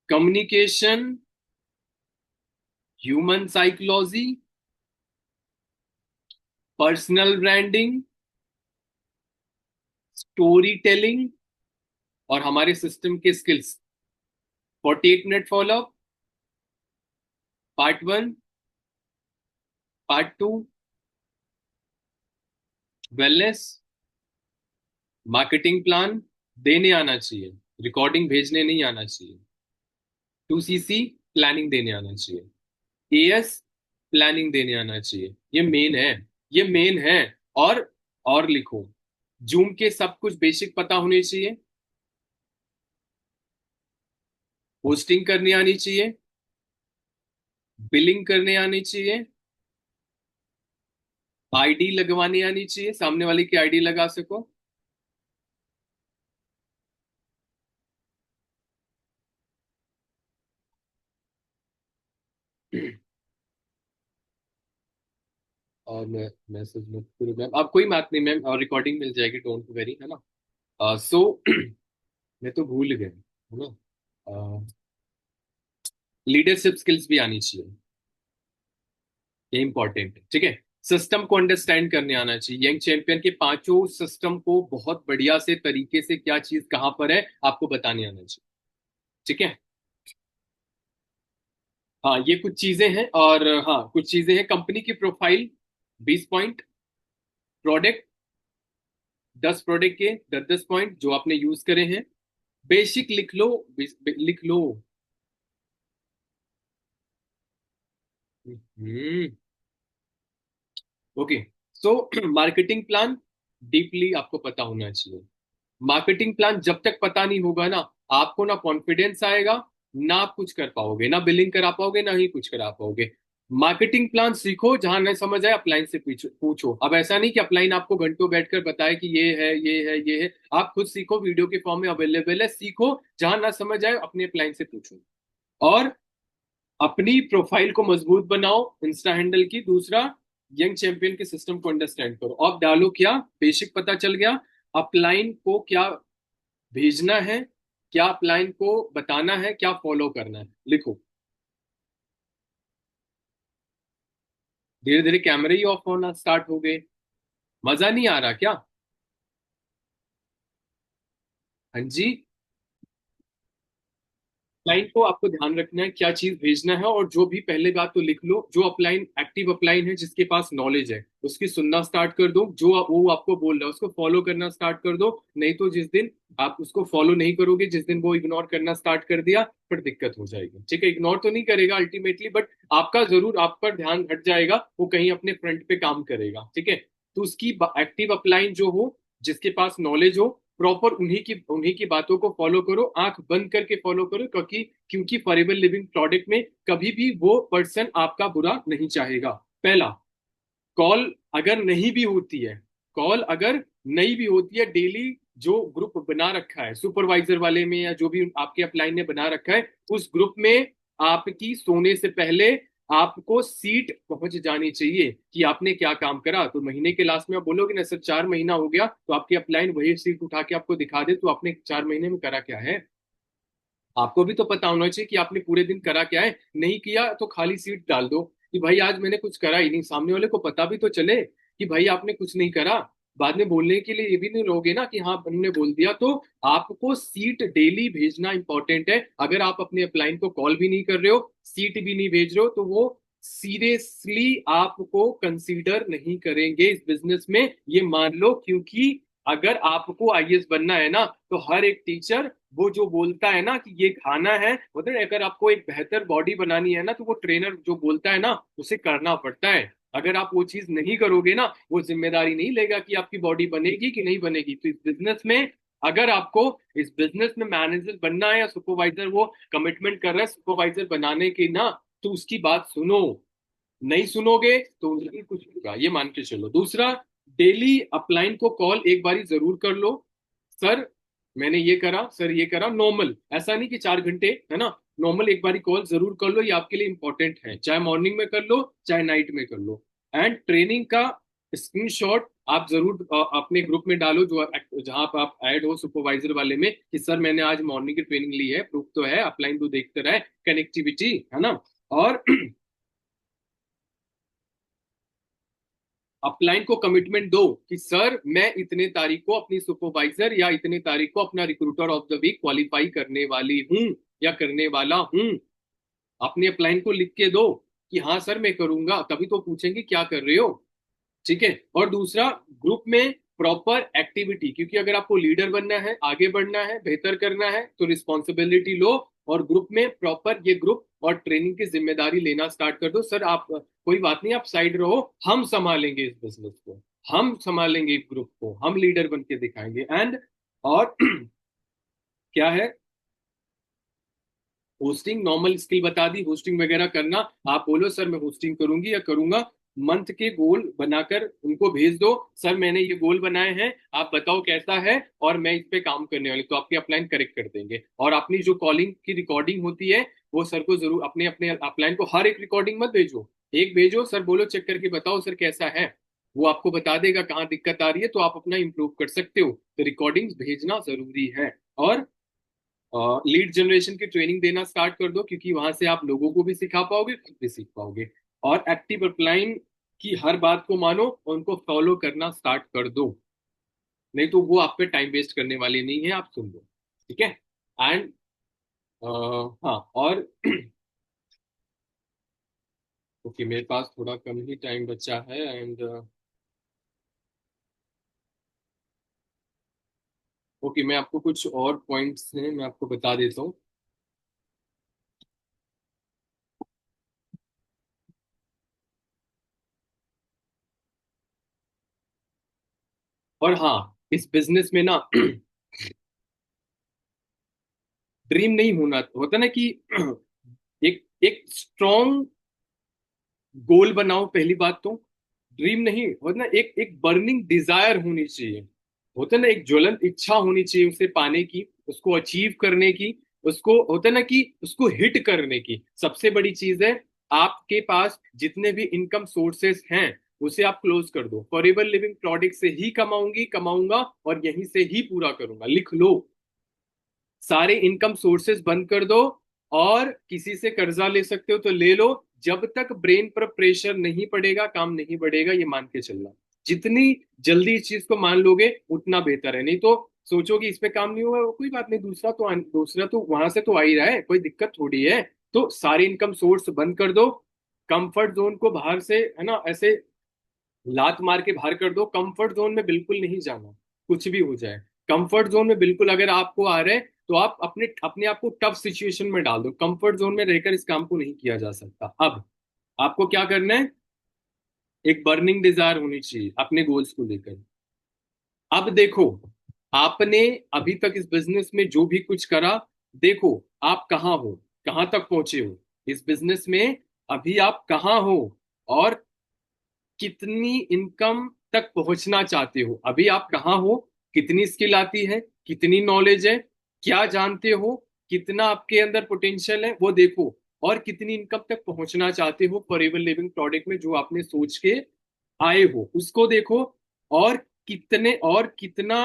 communication, human psychology, personal branding, story telling, और हमारे सिस्टम के skills. 48 minute follow up, part 1, part 2, wellness, marketing plan देने आना चाहिए, रिकॉर्डिंग भेजने नहीं आना चाहिए। 2CC प्लानिंग देने आना चाहिए। एएस प्लानिंग देने आना चाहिए। ये मेन है, ये मेन है। और और लिखो, जूम के सब कुछ बेसिक पता होने चाहिए, होस्टिंग करनी आनी चाहिए, बिलिंग करने आनी चाहिए, आईडी लगवानी आनी चाहिए, सामने वाले की आईडी लगा सको। और मैं मैसेज मत करो मैम, अब कोई बात नहीं मैम, और रिकॉर्डिंग मिल जाएगी, डोंट वेरी, है ना। सो मैं तो भूल गया, है ना। लीडरशिप स्किल्स भी आनी चाहिए, ये इंपॉर्टेंट है, ठीक है। सिस्टम को अंडरस्टैंड करने आना चाहिए। यंग चैंपियन के पांचों सिस्टम को बहुत बढ़िया से तरीके से, क्या चीज कहाँ पर है, आपको बताने आना चाहिए, ठीक है। हाँ, ये कुछ चीजें हैं। और हाँ, कुछ चीजें हैं, कंपनी की प्रोफाइल 20 पॉइंट, प्रोडक्ट 10 प्रोडक्ट के 10-10 पॉइंट जो आपने यूज करे हैं, बेसिक लिख लो। लिख लो। Hmm. Okay. So marketing plan deeply आपको पता होना चाहिए। मार्केटिंग प्लान जब तक पता नहीं होगा ना, आपको ना कॉन्फिडेंस आएगा, ना आप कुछ कर पाओगे, ना बिलिंग करा पाओगे, ना ही कुछ करा पाओगे। मार्केटिंग प्लान सीखो, जहां नहीं समझ आए अपलाइन से पूछो पूछो। अब ऐसा नहीं कि अपलाइन आपको घंटों बैठकर बताए कि ये है ये है ये है। आप खुद सीखो, वीडियो के फॉर्म में अवेलेबल है, सीखो। जहां ना समझ आए अपने अपलाइन से पूछो। और अपनी प्रोफाइल को मजबूत बनाओ इंस्टा हैंडल की। दूसरा, यंग चैंपियन के सिस्टम को अंडरस्टैंड करो। अब डालो क्या, बेसिक पता चल गया। अपलाइन को क्या भेजना है, क्या अपलाइन को बताना है, क्या फॉलो करना है, लिखो। धीरे धीरे कैमरे ही ऑफ होना स्टार्ट हो गए। मजा नहीं आ रहा क्या? हाँ जी। अपलाइन को आपको ध्यान रखना है क्या चीज भेजना है। और जो भी, पहले बात तो लिख लो, जो अपलाइन एक्टिव अपलाइन है जिसके पास नॉलेज है उसकी सुनना स्टार्ट कर दो। जो वो आपको बोल रहा है उसको फॉलो करना स्टार्ट कर दो। नहीं तो जिस दिन आप उसको फॉलो नहीं करोगे, जिस दिन वो इग्नोर करना स्टार्ट कर दिया, फिर दिक्कत हो जाएगी। ठीक है, इग्नोर तो नहीं करेगा अल्टीमेटली, बट आपका जरूर आप पर ध्यान हट जाएगा, वो कहीं अपने फ्रंट पे काम करेगा। ठीक है। तो उसकी एक्टिव अपलाइन जो हो, जिसके पास नॉलेज हो, प्रॉपर उन्हीं की बातों को फॉलो करो, आंख बंद करके फॉलो करो। क्योंकि क्योंकि फॉरेवर लिविंग प्रोडक्ट में कभी भी वो पर्सन आपका बुरा नहीं चाहेगा। पहला, कॉल अगर नहीं भी होती है, कॉल अगर नहीं भी होती है डेली, जो ग्रुप बना रखा है सुपरवाइजर वाले में या जो भी आपके अपलाइन ने बना रखा है, उस ग्रुप में आपकी सोने से पहले आपको सीट पहुंच जानी चाहिए कि आपने क्या काम करा। तो महीने के लास्ट में आप बोलोगे ना सर 4 महीना हो गया, तो आपकी अपलाइन वही सीट उठा के आपको दिखा दे तो आपने 4 महीने में करा क्या है। आपको भी तो पता होना चाहिए कि आपने पूरे दिन करा क्या है। नहीं किया तो खाली सीट डाल दो कि भाई आज मैंने कुछ करा ही नहीं। सामने वाले को पता भी तो चले कि भाई आपने कुछ नहीं करा। बाद में बोलने के लिए ये भी नहीं रहोगे ना कि हाँ हमने बोल दिया। तो आपको सीट डेली भेजना इंपॉर्टेंट है। अगर आप अपने अपलाइन को कॉल भी नहीं कर रहे हो, सीट भी नहीं भेज रहे हो, तो वो सीरियसली आपको कंसीडर नहीं करेंगे इस बिजनेस में, ये मान लो। क्योंकि अगर आपको आईएएस बनना है ना, तो हर एक टीचर वो जो बोलता है ना कि ये खाना है, मतलब अगर आपको एक बेहतर बॉडी बनानी है ना, तो वो ट्रेनर जो बोलता है ना उसे करना पड़ता है। अगर आप वो चीज नहीं करोगे ना, वो जिम्मेदारी नहीं लेगा कि आपकी बॉडी बनेगी कि नहीं बनेगी। तो इस बिजनेस में, अगर आपको इस बिजनेस में मैनेजर बनना है या सुपरवाइजर, वो कमिटमेंट कर रहा है सुपरवाइजर बनाने की ना, तो उसकी बात सुनो। नहीं सुनोगे तो नहीं कुछ होगा, ये मान के चलो। दूसरा, डेली अपलाइन को कॉल एक बारी जरूर कर लो। सर मैंने ये करा, सर ये करा, नॉर्मल, ऐसा नहीं कि 4 घंटे, है ना। नॉर्मल एक बारी कॉल जरूर कर लो, ये आपके लिए इंपॉर्टेंट है। चाहे मॉर्निंग में कर लो, चाहे नाइट में कर लो। एंड ट्रेनिंग का स्क्रीनशॉट आप जरूर अपने ग्रुप में डालो, जो जहां पर आप ऐड हो सुपरवाइजर वाले में, कि सर मैंने आज मॉर्निंग की ट्रेनिंग ली है, प्रूफ तो है, अपलाइन तो देखते रहे, कनेक्टिविटी, है ना। और अपलाइन को कमिटमेंट दो कि सर मैं इतने तारीख को अपनी सुपरवाइजर या इतने तारीख को अपना recruiter of the week qualify करने वाली हूं या करने वाला हूं। अपने अपलाइन को लिख के दो कि हाँ सर मैं करूंगा, तभी तो पूछेंगे क्या कर रहे हो। ठीक है। और दूसरा, ग्रुप में प्रॉपर एक्टिविटी, क्योंकि अगर आपको लीडर बनना है, आगे बढ़ना है, बेहतर करना है, तो रिस्पॉन्सिबिलिटी लो। और ग्रुप में प्रॉपर ये ग्रुप और ट्रेनिंग की जिम्मेदारी लेना स्टार्ट कर दो। सर आप कोई बात नहीं, आप साइड रहो, हम संभालेंगे इस बिजनेस को, हम संभालेंगे इस ग्रुप को, हम लीडर बन के दिखाएंगे। एंड और क्या है, होस्टिंग नॉर्मल स्किल बता दी, होस्टिंग वगैरह करना। आप बोलो सर मैं होस्टिंग करूंगी या करूंगा। मंथ के गोल बनाकर उनको भेज दो, सर मैंने ये गोल बनाए हैं, आप बताओ कैसा है, और मैं इस पे काम करने वाली। तो आपके अपलाइन करेक्ट कर देंगे। और अपनी जो कॉलिंग की रिकॉर्डिंग होती है, वो सर को जरूर, अपने अपने अपलाइन को हर एक रिकॉर्डिंग मत भेजो, एक भेजो, सर बोलो चेक करके बताओ सर कैसा है। वो आपको बता देगा कहाँ दिक्कत आ रही है, तो आप अपना इंप्रूव कर सकते हो। तो रिकॉर्डिंग्स भेजना जरूरी है। और लीड जनरेशन की ट्रेनिंग देना स्टार्ट कर दो, क्योंकि वहां से आप लोगों को भी सिखा पाओगे, खुद भी सीख पाओगे। और एक्टिव अपलाइन की हर बात को मानो और उनको फॉलो करना स्टार्ट कर दो। नहीं तो वो आप पे टाइम वेस्ट करने वाले नहीं है, आप सुन लो। ठीक है। एंड हाँ, और ओके, मेरे पास थोड़ा कम ही टाइम बचा है। एंड ओके, मैं आपको कुछ और पॉइंट्स हैं, मैं आपको बता देता हूँ। और हाँ, इस बिजनेस में ना ड्रीम नहीं होना होता ना कि एक एक स्ट्रॉन्ग गोल बनाओ, पहली बात तो। ड्रीम नहीं होता ना, एक एक बर्निंग डिजायर होनी चाहिए। होता ना, एक ज्वलंत इच्छा होनी चाहिए उसे पाने की, उसको अचीव करने की। उसको होता ना कि उसको हिट करने की। सबसे बड़ी चीज है, आपके पास जितने भी इनकम सोर्सेस हैं उसे आप क्लोज कर दो। फॉरएवर लिविंग प्रोडक्ट से ही कमाऊंगी, कमाऊंगा और यहीं से ही पूरा करूंगा, लिख लो। सारे इनकम सोर्सेस बंद कर दो। और किसी से कर्जा ले सकते हो तो ले लो। जब तक ब्रेन पर प्रेशर नहीं पड़ेगा, काम नहीं बढ़ेगा, ये मान के चलना। जितनी जल्दी इस चीज को मान लोगे उतना बेहतर है। नहीं तो सोचोगे इस पे काम नहीं होगा, कोई बात नहीं, दूसरा तो वहां से तो आ ही रहा है, कोई दिक्कत थोड़ी है। तो सारे इनकम सोर्स बंद कर दो। कंफर्ट जोन को बाहर से, है ना, ऐसे लात मार के बाहर कर दो। कंफर्ट जोन में बिल्कुल नहीं जाना, कुछ भी हो जाए। कंफर्ट जोन में बिल्कुल अगर आपको आ रहा है तो आप अपने अपने आप को टफ सिचुएशन में डाल दो। कंफर्ट जोन में रहकर इस काम को नहीं किया जा सकता। अब आपको क्या करना है, एक बर्निंग डिजायर होनी चाहिए अपने गोल्स को लेकर। अब देखो, आपने अभी तक इस बिजनेस में जो भी कुछ करा, देखो आप कहाँ हो, कहाँ तक पहुंचे हो इस बिजनेस में। अभी आप कहाँ हो और कितनी इनकम तक पहुंचना चाहते हो। अभी आप कहाँ हो, कितनी स्किल आती है, कितनी नॉलेज है, क्या जानते हो, कितना आपके अंदर पोटेंशियल है वो देखो। और कितनी इनकम तक पहुंचना चाहते हो फॉरएवर लिविंग प्रोडक्ट में जो आपने सोच के आए हो उसको देखो। और कितना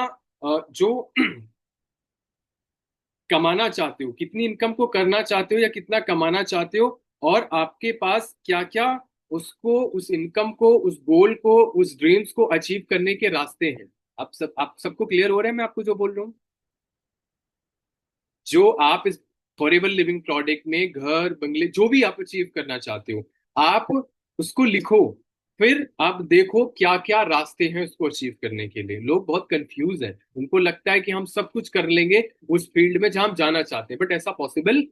जो कमाना चाहते हो, कितनी इनकम को करना चाहते हो या कितना कमाना चाहते हो। और आपके पास क्या क्या उसको, उस इनकम को, उस गोल को, उस ड्रीम्स को अचीव करने के रास्ते हैं। आप सबको क्लियर हो रहा है मैं आपको जो बोल रहा हूँ? जो आप इस फॉरएवर लिविंग प्रोडक्ट में घर बंगले जो भी आप अचीव करना चाहते हो, आप उसको लिखो। फिर आप देखो क्या क्या रास्ते हैं उसको अचीव करने के लिए। लोग बहुत कंफ्यूज हैं, उनको लगता है कि हम सब कुछ कर लेंगे उस फील्ड में जहां हम जाना चाहते हैं, बट ऐसा पॉसिबल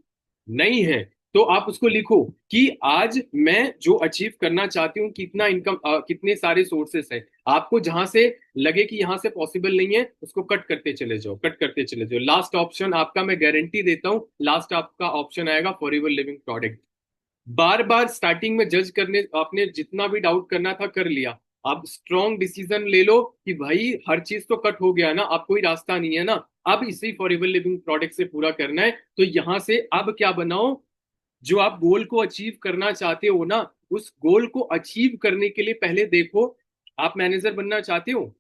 नहीं है। तो आप उसको लिखो कि आज मैं जो अचीव करना चाहती हूँ, कितना इनकम, कितने सारे सोर्सेस हैं। आपको जहां से लगे कि यहां से पॉसिबल नहीं है उसको कट करते चले जाओ, कट करते चले जाओ। लास्ट ऑप्शन आपका, मैं गारंटी देता हूँ, लास्ट आपका ऑप्शन आएगा फॉरएवर लिविंग प्रोडक्ट। बार बार स्टार्टिंग में जज करने, आपने जितना भी डाउट करना था कर लिया। अब स्ट्रॉन्ग डिसीजन ले लो कि भाई हर चीज तो कट हो गया ना, अब कोई रास्ता नहीं है ना, अब इसी फॉरएवर लिविंग प्रोडक्ट से पूरा करना है। तो यहां से अब क्या बनाओ, जो आप गोल को अचीव करना चाहते हो ना, उस गोल को अचीव करने के लिए पहले देखो, आप मैनेजर बनना चाहते हो?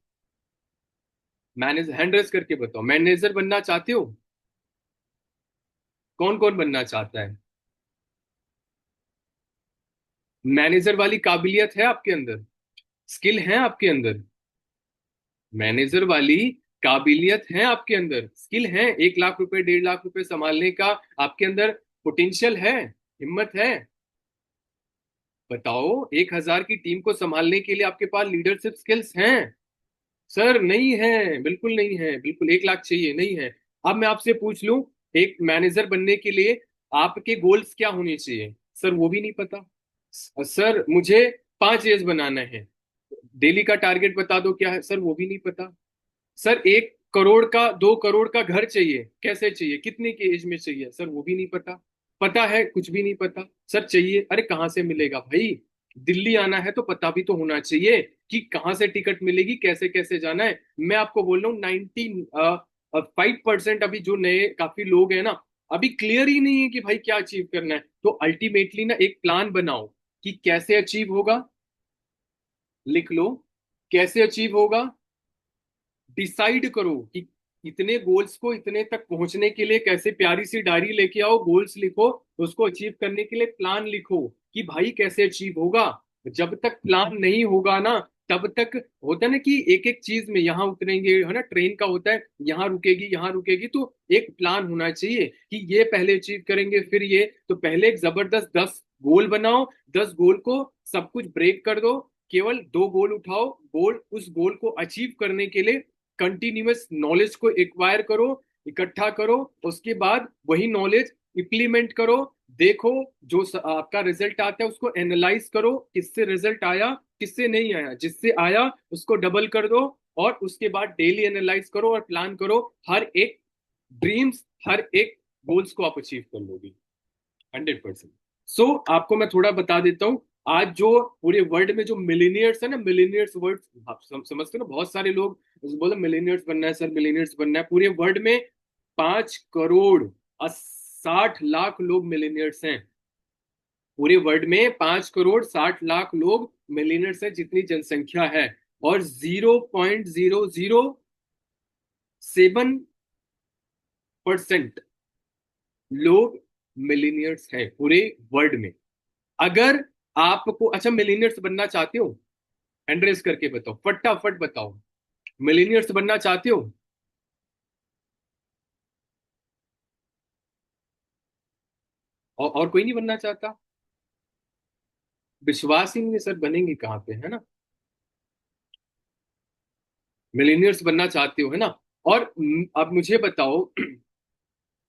मैनेजर हैंड रेस करके बताओ, मैनेजर बनना चाहते हो? कौन कौन बनना चाहता है? मैनेजर वाली काबिलियत है आपके अंदर, स्किल है आपके अंदर। मैनेजर वाली काबिलियत है आपके अंदर, स्किल है। 1 लाख रुपए 1.5 लाख रुपए संभालने का आपके अंदर पोटेंशियल है, हिम्मत है। बताओ, 1,000 की टीम को संभालने के लिए आपके पास लीडरशिप स्किल्स हैं? सर नहीं है, बिल्कुल नहीं है, बिल्कुल 1 लाख चाहिए नहीं है। अब मैं आपसे पूछ लूं, एक मैनेजर बनने के लिए आपके गोल्स क्या होने चाहिए? सर वो भी नहीं पता। सर मुझे 5 एज बनाना है, डेली का टारगेट बता दो क्या है? सर वो भी नहीं पता। सर 1 करोड़ का, 2 करोड़ का घर चाहिए, कैसे चाहिए, कितने की एज में चाहिए? सर वो भी नहीं पता। पता है, कुछ भी नहीं पता। सर चाहिए, अरे कहाँ से मिलेगा भाई? दिल्ली आना है तो पता भी तो होना चाहिए कि कहाँ से टिकट मिलेगी, कैसे कैसे जाना है। मैं आपको बोल रहा हूँ 5% अभी जो नए काफी लोग हैं ना, अभी क्लियर ही नहीं है कि भाई क्या अचीव करना है। तो अल्टीमेटली ना एक प्लान बनाओ कि कैसे अचीव होगा, लिख लो। कैसे अचीव होगा, डिसाइड करो कि इतने गोल्स को, इतने तक पहुंचने के लिए कैसे, प्यारी सी डायरी लेके आओ, गोल्स लिखो, उसको अचीव करने के लिए प्लान लिखो कि भाई कैसे अचीव होगा। जब तक प्लान नहीं होगा ना, तब तक होता है ना कि एक एक चीज में यहाँ उतरेंगे, है ना, ट्रेन का होता है, यहाँ रुकेगी यहाँ रुकेगी। तो एक प्लान होना चाहिए कि ये पहले अचीव करेंगे फिर ये। तो पहले एक जबरदस्त 10 गोल बनाओ, 10 गोल को सब कुछ ब्रेक कर दो, केवल 2 गोल उठाओ। गोल, उस गोल को अचीव करने के लिए कंटिन्यूअस नॉलेज को एक्वायर करो, इकट्ठा करो, उसके बाद वही नॉलेज इम्प्लीमेंट करो। देखो जो आपका रिजल्ट आता है उसको एनालाइज करो, किससे रिजल्ट आया किससे नहीं आया, जिससे आया उसको डबल कर दो, और उसके बाद डेली एनालाइज करो और प्लान करो। हर एक ड्रीम्स, हर एक गोल्स को आप अचीव कर लोगे 100%। सो आपको मैं थोड़ा बता देता हूँ। आज जो पूरे वर्ल्ड में जो मिलीनियर्स है ना, मिलीनियर्स वर्ड आप समझते हो ना, बहुत सारे लोग बोले मिलीनियर्स बनना है सर, मिलीनियर्स बनना है। पूरे वर्ल्ड में 5 करोड़ 60 लाख लोग मिलीनियर्स हैं। पूरे वर्ल्ड में 5 करोड़ 60 लाख लोग मिलीनियर्स हैं, जितनी जनसंख्या है। और 0.007% लोग मिलीनियर्स हैं पूरे वर्ल्ड में। अगर आपको अच्छा मिलीनियर्स बनना चाहते हो, हैंड रेस करके बताओ, फटाफट बताओ, मिलीनियर्स बनना चाहते हो? और कोई नहीं बनना चाहता? विश्वास ही नहीं है सर, बनेंगे कहाँ पे, है ना? मिलीनियर्स बनना चाहते हो, है ना? और अब मुझे बताओ,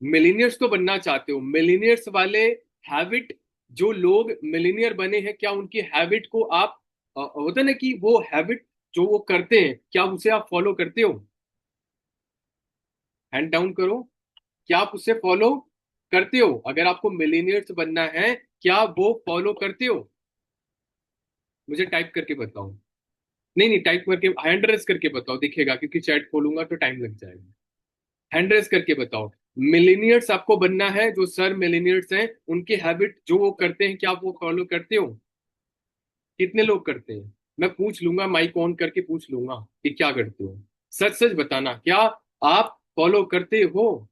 मिलीनियर्स तो बनना चाहते हो, मिलीनियर्स वाले हैबिट, जो लोग मिलीनियर बने हैं, क्या उनकी हैबिट को आप होता है ना कि वो हैबिट जो वो करते हैं, क्या उसे आप फॉलो करते हो? हैंड डाउन करो, क्या आप उसे फॉलो करते हो? अगर आपको मिलीनियर्स बनना है, क्या वो फॉलो करते हो? मुझे टाइप करके बताओ। नहीं नहीं, टाइप करके हैंड रेस करके बताओ, दिखेगा, क्योंकि चैट खोलूंगा तो टाइम लग जाएगा। हैंड रेस करके बताओ। मिलीनियर्स आपको बनना है, जो सर मिलीनियर्स हैं उनकी हैबिट जो वो करते हैं, क्या आप वो फॉलो करते हो? कितने लोग करते हैं? मैं पूछ लूंगा, माइक ऑन करके पूछ लूंगा कि क्या करते हो। सच सच बताना, क्या आप फॉलो करते हो?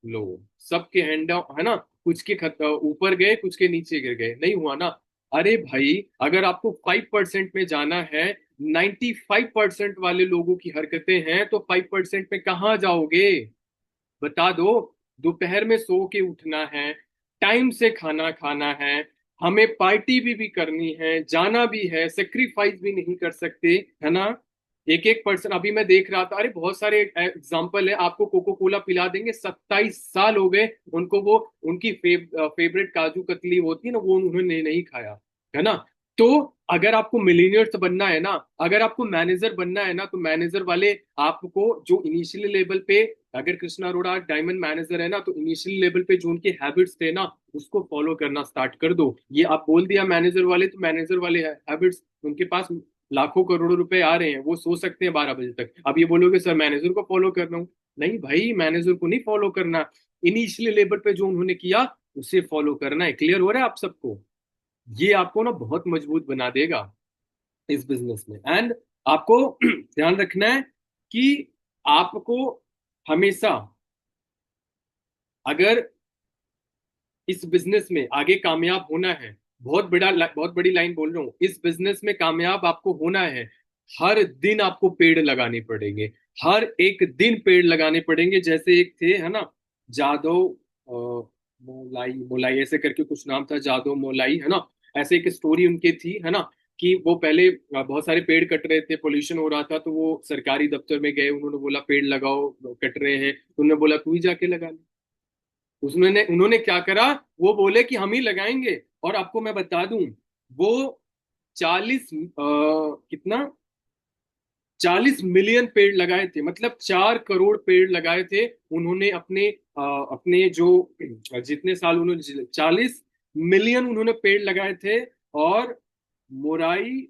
लो, सबके हैंड डाउन है ना। कुछ के ऊपर गए, कुछ के नीचे गिर गए, नहीं हुआ ना? अरे भाई, अगर आपको 5% में जाना है, 95% वाले लोगों की हरकतें हैं, तो 5% में कहाँ जाओगे? बता दो। दोपहर में सो के उठना है, टाइम से खाना खाना है, हमें पार्टी भी करनी है, जाना भी है, सेक्रीफाइस भी नहीं कर सकते, है ना? एक एक पर्सन, अभी मैं देख रहा था, अरे बहुत सारे एग्जाम्पल है, आपको कोको कोला पिला देंगे, 27 साल हो गए उनको, वो उनकी फेवरेट काजू कतली होती है ना, वो उन्होंने नहीं खाया, है ना? तो अगर आपको मिलीनियर्स बनना है ना, अगर आपको मैनेजर बनना है ना, तो मैनेजर वाले आपको जो इनिशियल लेवल पे, अगर कृष्णा अरोड़ा डायमंड मैनेजर है ना, तो इनिशियल लेवल पे जो उनके हैबिट्स थे ना, उसको फॉलो करना स्टार्ट कर दो। ये आप बोल दिया मैनेजर वाले, तो मैनेजर वाले हैबिट्स उनके पास लाखों करोड़ों रुपए आ रहे हैं, वो सो सकते हैं 12 बजे तक। अब ये बोलोगे सर मैनेजर को फॉलो कर रहा हूँ, नहीं भाई, मैनेजर को नहीं फॉलो करना, इनिशियल लेवल पे जो उन्होंने किया उसे फॉलो करना है। क्लियर हो रहा है आप सबको? ये आपको ना बहुत मजबूत बना देगा इस बिजनेस में। एंड आपको ध्यान रखना है कि आपको हमेशा, अगर इस बिजनेस में आगे कामयाब होना है, बहुत बड़ी लाइन बोल रहा हूँ, इस बिजनेस में कामयाब आपको होना है, हर दिन आपको पेड़ लगाने पड़ेंगे। हर एक दिन पेड़ लगाने पड़ेंगे। जैसे एक थे, है ना, जादव मोलाई मोलाई ऐसे करके कुछ नाम था, जादव मोलाई, है ना? ऐसे एक स्टोरी उनकी थी, है ना, कि वो पहले बहुत सारे पेड़ कट रहे थे, पोल्यूशन हो रहा था, तो वो सरकारी दफ्तर में गए, उन्होंने बोला पेड़ लगाओ, कट रहे हैं। उन्होंने बोला तू ही जाके लगा ले। उसने उन्होंने क्या करा, वो बोले कि हम ही लगाएंगे। और आपको मैं बता दूं, वो 40 कितना 40 मिलियन पेड़ लगाए थे, मतलब 4 करोड़ पेड़ लगाए थे उन्होंने अपने अपने जो जितने साल उन्होंने 40 मिलियन उन्होंने पेड़ लगाए थे। और मोराई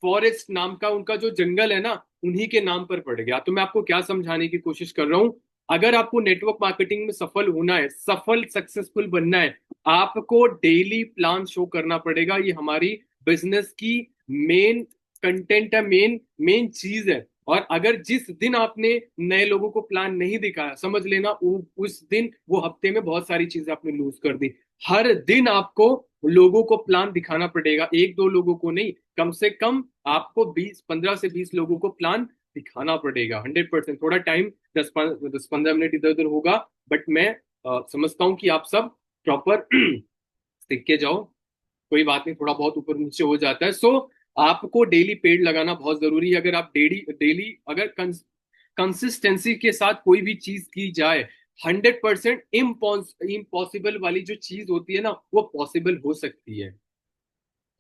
फॉरेस्ट नाम का उनका जो जंगल है ना, उन्हीं के नाम पर पड़ गया। तो मैं आपको क्या समझाने की कोशिश कर रहा हूं, अगर आपको नेटवर्क मार्केटिंग में सफल होना है, सफल सक्सेसफुल बनना है, आपको डेली प्लान शो करना पड़ेगा। ये हमारी बिजनेस की मेन कंटेंट है, मेन मेन चीज है। और अगर जिस दिन आपने नए लोगों को प्लान नहीं दिखाया, समझ लेना उस दिन, वो हफ्ते में बहुत सारी चीजें आपने लूज कर दी। हर दिन आपको लोगों को प्लान दिखाना पड़ेगा, एक दो लोगों को नहीं, कम से कम आपको 15 से 20 लोगों को प्लान दिखाना पड़ेगा 100%। थोड़ा टाइम 10-15 मिनट इधर उधर होगा, बट मैं समझता हूँ कि आप सब प्रॉपर सीख के जाओ। कोई बात नहीं, थोड़ा बहुत ऊपर नीचे हो जाता है। सो आपको डेली पेड़ लगाना बहुत जरूरी है। अगर आप डेली डेली अगर कंसिस्टेंसी के साथ कोई भी चीज की जाए, 100% इम्पॉसिबल वाली जो चीज होती है ना, वो पॉसिबल हो सकती है।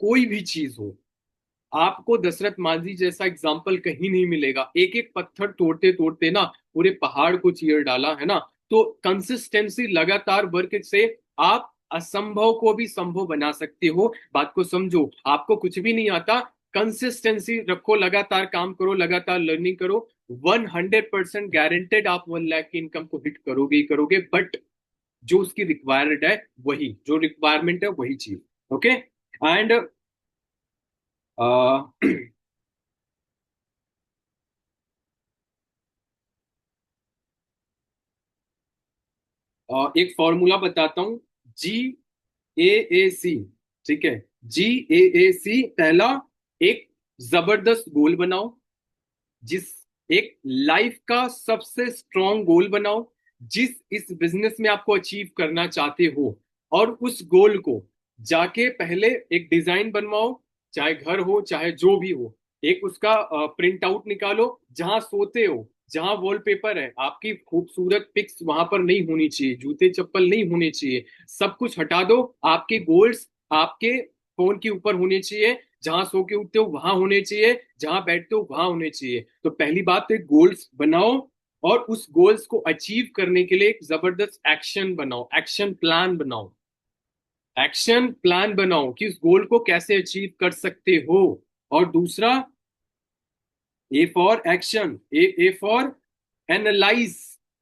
कोई भी चीज हो, आपको दशरथ मांझी जैसा एग्जाम्पल कहीं नहीं मिलेगा। एक एक पत्थर तोड़ते तोड़ते ना पूरे पहाड़ को चीर डाला है ना। तो कंसिस्टेंसी, लगातार वर्क से आप असंभव को भी संभव बना सकते हो। बात को समझो, आपको कुछ भी नहीं आता, कंसिस्टेंसी रखो, लगातार काम करो, लगातार लर्निंग करो, 100% गारंटेड आप 1 लाख की इनकम को हिट करोगे ही करोगे। बट जो उसकी रिक्वायर्ड है, वही जो रिक्वायरमेंट है वही चीज। ओके। एंड एक फॉर्मूला बताता हूं। जी ए ए सी, ठीक है। जी ए ए सी, पहला, एक जबरदस्त गोल बनाओ। जिस एक लाइफ का सबसे स्ट्रॉन्ग गोल बनाओ, जिस इस बिजनेस में आपको अचीव करना चाहते हो। और उस गोल को जाके पहले एक डिजाइन बनवाओ, चाहे घर हो चाहे जो भी हो। एक उसका प्रिंट आउट निकालो। जहां सोते हो, जहां वॉलपेपर है, आपकी खूबसूरत पिक्स वहां पर नहीं होनी चाहिए, जूते चप्पल नहीं होने चाहिए। सब कुछ हटा दो। आपके गोल्स आपके फोन के ऊपर होने चाहिए। जहां सो के उठते हो वहां होने चाहिए, जहां बैठते हो वहां होने चाहिए। तो पहली बात तो एक गोल्स बनाओ, और उस गोल्स को अचीव करने के लिए एक जबरदस्त एक्शन बनाओ, एक्शन प्लान बनाओ। एक्शन प्लान बनाओ कि उस गोल को कैसे अचीव कर सकते हो। और दूसरा, A for action, A for analyse.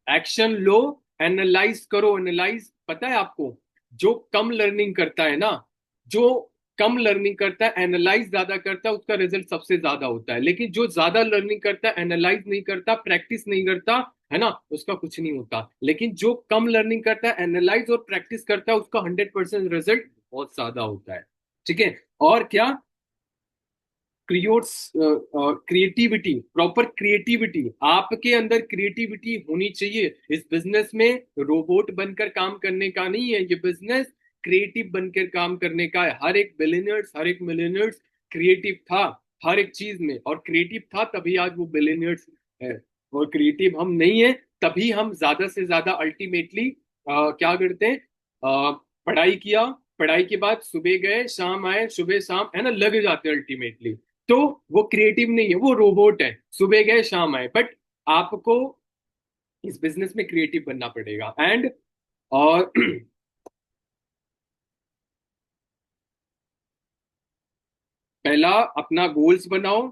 Action low, analyse करो। एनालाइज पता है आपको, जो कम लर्निंग करता है ना, जो कम लर्निंग करता है, एनालाइज ज्यादा करता है, उसका रिजल्ट सबसे ज्यादा होता है। लेकिन जो ज्यादा लर्निंग करता है, एनालाइज नहीं करता, प्रैक्टिस नहीं करता, है ना, उसका कुछ नहीं होता। लेकिन जो कम लर्निंग करता है, एनालाइज और प्रैक्टिस करता है, उसका 100% रिजल्ट बहुत ज्यादा होता है। ठीक है। और क्या, क्रियोट्स क्रिएटिविटी, प्रॉपर क्रिएटिविटी, आपके अंदर क्रिएटिविटी होनी चाहिए। इस बिजनेस में रोबोट बनकर काम करने का नहीं है, ये बिजनेस क्रिएटिव बनकर काम करने का है। हर एक बिलियनर्स, हर एक मिलियनर्स क्रिएटिव था हर एक चीज में, और क्रिएटिव था तभी आज वो बिलियनर्स है। और क्रिएटिव हम नहीं है, तभी हम ज्यादा से ज्यादा अल्टीमेटली क्या करते हैं, पढ़ाई किया, पढ़ाई के बाद सुबह गए शाम आए, सुबह शाम, है ना, लग जाते हैं अल्टीमेटली। तो वो क्रिएटिव नहीं है, वो रोबोट है, सुबह गए शाम आए। बट आपको इस बिजनेस में क्रिएटिव बनना पड़ेगा। एंड और पहला, अपना गोल्स बनाओ।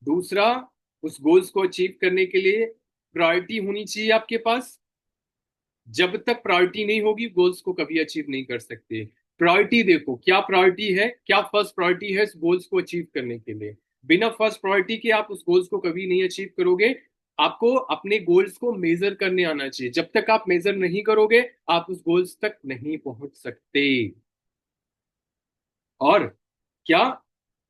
दूसरा, उस गोल्स को अचीव करने के लिए प्रायोरिटी होनी चाहिए आपके पास। जब तक प्रायोरिटी नहीं होगी, गोल्स को कभी अचीव नहीं कर सकते। प्रायोरिटी देखो, क्या प्रायोरिटी है, क्या फर्स्ट प्रायोरिटी है इस गोल्स को अचीव करने के लिए। बिना फर्स्ट प्रायोरिटी के आप उस गोल्स को कभी नहीं अचीव करोगे। आपको अपने गोल्स को मेजर करने आना चाहिए। जब तक आप मेजर नहीं करोगे, आप उस गोल्स तक नहीं पहुंच सकते। और क्या,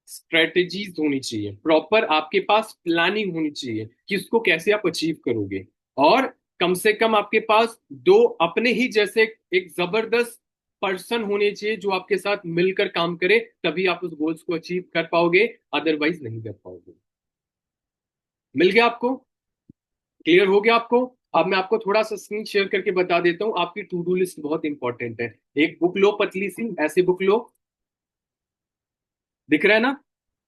स्ट्रेटेजीज होनी चाहिए, प्रॉपर आपके पास प्लानिंग होनी चाहिए कि उसको कैसे आप अचीव करोगे। और कम से कम आपके पास दो अपने ही जैसे एक जबरदस्त पर्सन होने चाहिए जो आपके साथ मिलकर काम करे, तभी आप उस गोल्स को अचीव कर पाओगे, अदरवाइज नहीं कर पाओगे। मिल गया आपको? क्लियर हो गया आपको? अब मैं आपको थोड़ा सा स्क्रीन शेयर करके बता देता हूँ। आपकी टू डू लिस्ट बहुत इंपॉर्टेंट है। एक बुक लो, पतली सी ऐसी बुक लो, दिख रहा है ना।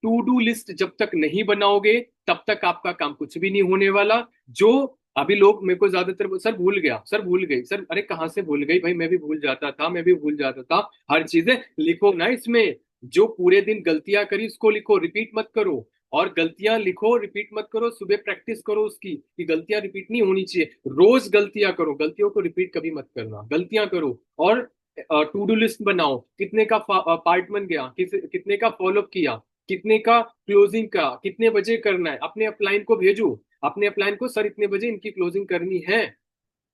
टू डू लिस्ट जब तक नहीं बनाओगे, तब तक आपका काम कुछ भी नहीं होने वाला। जो अभी लोग मेरे को ज्यादातर, सर भूल गया, सर भूल गई, सर, अरे कहाँ से भूल गई भाई, मैं भी भूल जाता था, मैं भी भूल जाता था। हर चीजें लिखो ना इसमें। जो पूरे दिन गलतियां करी उसको लिखो, रिपीट मत करो। और गलतियां लिखो, रिपीट मत करो। सुबह प्रैक्टिस करो उसकी कि गलतियां रिपीट नहीं होनी चाहिए। रोज गलतियां करो, गलतियों को रिपीट कभी मत करना, गलतियां करो। और टू डू लिस्ट बनाओ, कितने का पार्ट बन गया, कितने का फॉलोअप किया, कितने का क्लोजिंग का, कितने बजे करना है। अपने अपलाइन को भेजो, अपने अपलाइन को, सर इतने बजे इनकी क्लोजिंग करनी है,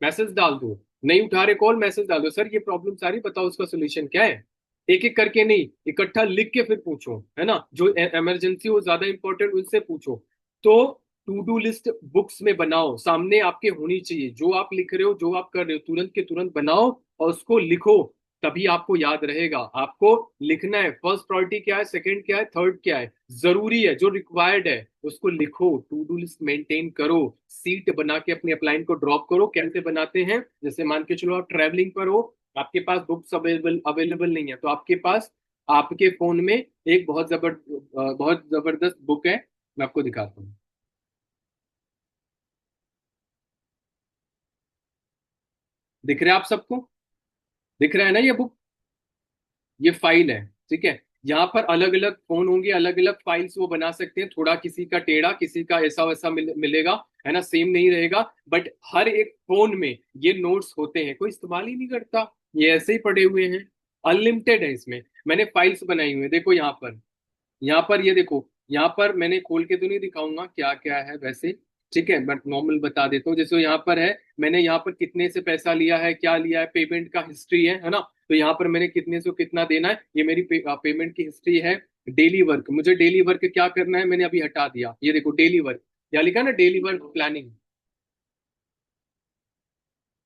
मैसेज डाल दो। नहीं उठा रहे कॉल, मैसेज डाल दो, सर ये प्रॉब्लम सारी बताओ, उसका सोल्यूशन क्या है। एक एक करके नहीं, इकट्ठा लिख के फिर पूछो, है ना। जो इमरजेंसी हो, ज्यादा इंपॉर्टेंट, उनसे पूछो। तो टू डू लिस्ट बुक्स में बनाओ, सामने आपके होनी चाहिए। जो आप लिख रहे हो, जो आप कर रहे हो, तुरंत के तुरंत बनाओ और उसको लिखो। तभी आपको याद रहेगा। आपको लिखना है फर्स्ट प्रायोरिटी क्या है, सेकंड क्या है, थर्ड क्या है, जरूरी है, जो रिक्वायर्ड है उसको लिखो, टू डू लिस्ट मेंटेन करो, सीट बना के अपनी अपलाइन को ड्रॉप करो। कैसे बनाते हैं, जैसे मान के चलो आप ट्रैवलिंग पर हो, आपके पास बुक्स अवेलेबल अवेलेबल नहीं है, तो आपके पास आपके फोन में एक बहुत जबरदस्त बुक है, मैं आपको दिखाता हूँ। दिख रहा है आप सबको, दिख रहा है ना ये बुक, ये फाइल है, ठीक है। यहाँ पर अलग अलग फोन होंगे, अलग अलग फाइल्स वो बना सकते हैं, थोड़ा किसी का टेढ़ा किसी का ऐसा वैसा मिलेगा, है ना, सेम नहीं रहेगा। बट हर एक फोन में ये नोट्स होते हैं, कोई इस्तेमाल ही नहीं करता, ये ऐसे ही पड़े हुए हैं, अनलिमिटेड है इसमें। मैंने फाइल्स बनाई हुई है, देखो यहाँ पर, यहाँ पर ये देखो, यहाँ पर मैंने खोल के तो नहीं दिखाऊंगा क्या क्या है वैसे, ठीक है, बट नॉर्मल बता देता हूँ। जैसे यहाँ पर है, मैंने यहाँ पर कितने से पैसा लिया है, क्या लिया है, पेमेंट का हिस्ट्री है ना। तो यहाँ पर मैंने कितने से कितना देना है, ये मेरी पेमेंट की हिस्ट्री है। डेली वर्क, मुझे डेली वर्क क्या करना है मैंने अभी हटा दिया, ये देखो डेली वर्क, यहाँ लिखा ना daily work planning,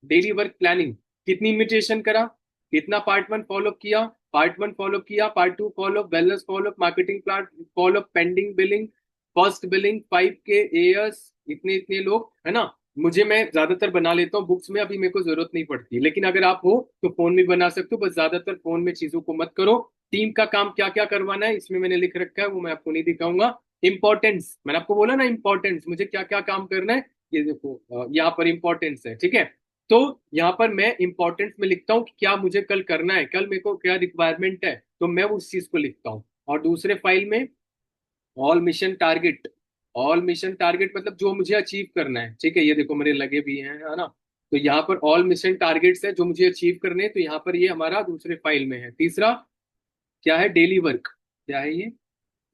daily work planning, कितनी इमिटेशन करा, कितना पार्ट वन फॉलो किया, पार्ट वन फॉलो किया, part two follow, balance follow, marketing plan follow, pending billing, first billing, 5 के एयर्स, इतने इतने लोग, है ना। मुझे, मैं ज्यादातर बना लेता हूँ बुक्स में, अभी मेरे को जरूरत नहीं पड़ती, लेकिन अगर आप हो तो फोन में बना सकते हो, बस ज्यादातर फोन में चीजों को मत करो। टीम का काम क्या क्या करवाना है इसमें मैंने लिख रखा है, वो मैं आपको नहीं दिखाऊंगा। इंपॉर्टेंस, मैंने आपको बोला ना इंपॉर्टेंस, मुझे क्या क्या काम करना है, ये देखो यहाँ पर इंपॉर्टेंस है, ठीक है। तो यहाँ पर मैं इंपॉर्टेंस में लिखता हूँ कि क्या मुझे कल करना है, कल मेरे को क्या रिक्वायरमेंट है, तो मैं उस चीज को लिखता हूँ। और दूसरे फाइल में all mission target, all mission target मतलब जो मुझे अचीव करना है, ठीक है, ये देखो मेरे लगे भी हैं, है ना। तो यहाँ पर ऑल मिशन टारगेट्स है जो मुझे अचीव करने हैं, तो यहाँ पर ये हमारा दूसरे फाइल में है। तीसरा क्या है, डेली वर्क, क्या है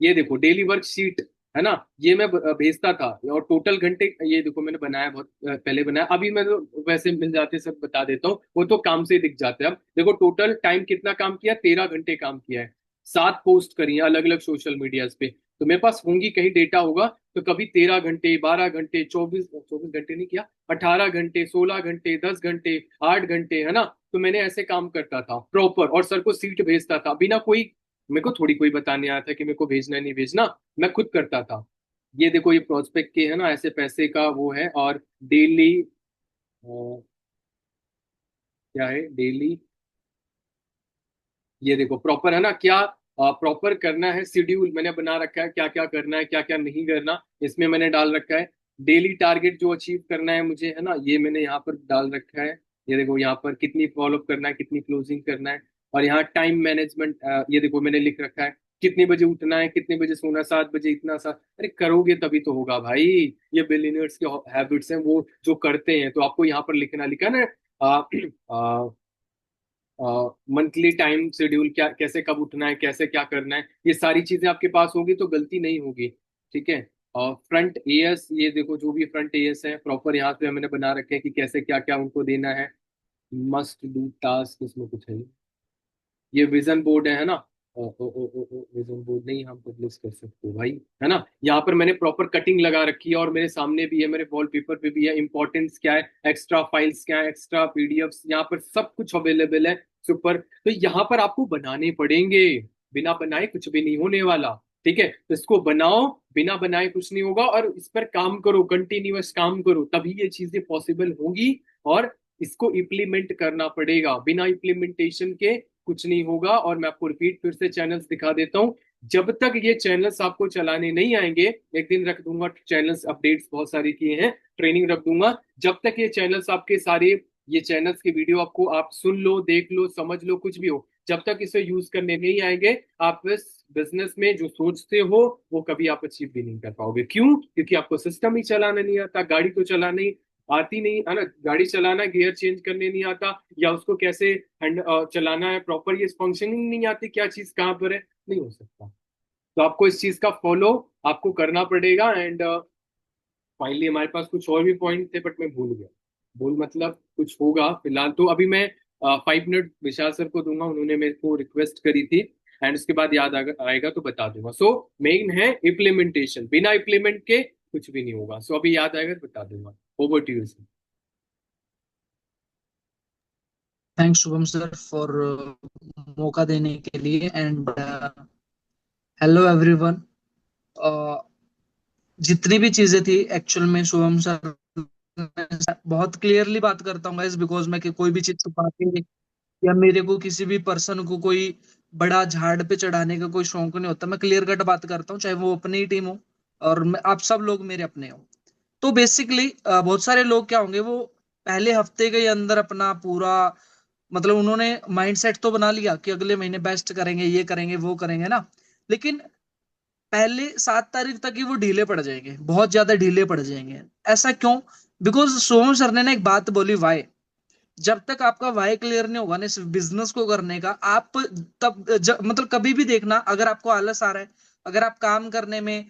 ये देखो डेली वर्क शीट, है ना, ये मैं भेजता था। और टोटल घंटे, ये देखो मैंने बनाया, बहुत पहले बनाया, अभी मैं तो वैसे मिल जाते सब बता देता हूँ, वो तो काम से ही दिख जाते हैं। अब देखो टोटल टाइम कितना काम किया, 13 घंटे काम किया है, 7 पोस्ट करी है अलग अलग सोशल मीडियाज पे। तो मेरे पास होंगी कहीं डेटा होगा, तो कभी 13 घंटे, 12 घंटे, 24 24 घंटे नहीं किया, 18 घंटे, 16 घंटे, 10 घंटे, 8 घंटे, है ना। तो मैंने ऐसे काम करता था प्रॉपर, और सर को सीट भेजता था बिना कोई, मेरे को थोड़ी कोई बताने आया था कि मेरे को भेजना है नहीं भेजना, मैं खुद करता था। ये देखो ये प्रोस्पेक्ट के है ना, ऐसे पैसे का वो है। और डेली क्या है, डेली, ये देखो प्रॉपर है ना, क्या प्रॉपर करना है, शेड्यूल मैंने बना रखा है, क्या क्या करना है क्या क्या नहीं करना, इसमें मैंने डाल रखा है। डेली टारगेट जो अचीव करना है मुझे, है ना, ये मैंने यहाँ पर डाल रखा है। ये देखो यहाँ पर कितनी फॉलो करना है, कितनी क्लोजिंग करना है। और यहाँ टाइम मैनेजमेंट, ये देखो मैंने लिख रखा है, कितने बजे उठना है, कितने बजे सोना, 7 बजे इतना सा। अरे करोगे तभी तो होगा भाई, ये बिलियनर्स के हैबिट्स हैं वो जो करते हैं, तो आपको यहाँ पर लिखना, लिखा ना, मंथली टाइम शेड्यूल, क्या कैसे कब उठना है, कैसे क्या करना है, ये सारी चीजें आपके पास होगी तो गलती नहीं होगी, ठीक है। और फ्रंट एएस, ये देखो जो भी फ्रंट एएस है प्रॉपर यहाँ पे मैंने बना रखे हैं कि कैसे क्या क्या उनको देना है। मस्ट डू टास्क, इसमें कुछ है, ये विजन बोर्ड है ना। विजन बोर्ड नहीं, हम पब्लिश कर सकते हो भाई, है ना। यहाँ पर मैंने प्रॉपर कटिंग लगा रखी है, और मेरे सामने भी है, मेरे वॉलपेपर पे भी है, इंपॉर्टेंस क्या है, एक्स्ट्रा फाइल्स क्या है, एक्स्ट्रा पीडीएफ्स, यहाँ पर सब कुछ अवेलेबल है सुपर। तो यहाँ पर आपको बनाने पड़ेंगे, बिना बनाए कुछ भी नहीं होने वाला, ठीक है। तो इसको बनाओ, बिना बनाए कुछ नहीं होगा, और इस पर काम करो, कंटिन्यूअस काम करो, तभी ये चीजें पॉसिबल होगी। और इसको इम्प्लीमेंट करना पड़ेगा, बिना इम्प्लीमेंटेशन के कुछ नहीं होगा। और मैं आपको रिपीट फिर से चैनल्स दिखा देता हूँ, जब तक ये चैनल्स आपको चलाने नहीं आएंगे, एक दिन रख दूंगा चैनल्स अपडेट्स बहुत सारी किए हैं, ट्रेनिंग रख दूंगा, जब तक ये चैनल्स आपके सारे, ये चैनल्स की वीडियो आपको, आप सुन लो, देख लो, समझ लो, कुछ भी हो, जब तक इसे यूज करने नहीं आएंगे, आप इस बिजनेस में जो सोचते हो वो कभी आप अचीव भी नहीं कर पाओगे। क्यों? क्योंकि आपको सिस्टम ही चलाना नहीं आता, गाड़ी तो चलाना ही आती नहीं है ना, गाड़ी चलाना, गियर चेंज करने नहीं आता, या उसको कैसे चलाना है प्रॉपर, ये फंक्शनिंग नहीं आती, क्या चीज कहाँ पर है, नहीं हो सकता। तो आपको इस चीज का फॉलो आपको करना पड़ेगा। एंड फाइनली हमारे पास कुछ और भी पॉइंट थे बट मैं भूल गया, भूल मतलब कुछ होगा फिलहाल, तो अभी मैं 5 मिनट विशाल सर को दूंगा, उन्होंने मेरे को रिक्वेस्ट करी थी, एंड उसके बाद याद आएगा तो बता दूंगा। सो मेन है इम्प्लीमेंटेशन, बिना इम्प्लीमेंट के कुछ भी नहीं होगा। सो अभी याद आएगा तो बता दूंगा। Over to you. Thanks Shubham sir for मौका देने के लिए एंड हेलो एवरीवन। जितनी भी चीजें थी एक्चुअल में शुभम सर बहुत क्लियरली बात करता हूँ गाइस, बिकॉज मैं कोई भी चीज छुपा के या मेरे को किसी भी पर्सन को कोई बड़ा झाड़ पे चढ़ाने का कोई शौक नहीं होता। मैं क्लियर कट बात करता हूँ, चाहे वो अपनी ही टीम हो और आप सब लोग मेरे अपने हो। तो बेसिकली बहुत सारे लोग क्या होंगे, वो पहले हफ्ते के अंदर अपना पूरा मतलब उन्होंने माइंडसेट तो बना लिया कि अगले महीने बेस्ट करेंगे, ये करेंगे, वो करेंगे ना। लेकिन पहले 7 तारीख तक ही वो ढीले पड़ जाएंगे, बहुत ज्यादा ढीले पड़ जाएंगे। ऐसा क्यों? बिकॉज सोहम सर ने ना एक बात बोली, वाई। जब तक आपका वाई क्लियर नहीं होगा ना सिर्फ बिजनेस को करने का, आप मतलब कभी भी देखना, अगर आपको आलस आ रहा है, अगर आप काम करने में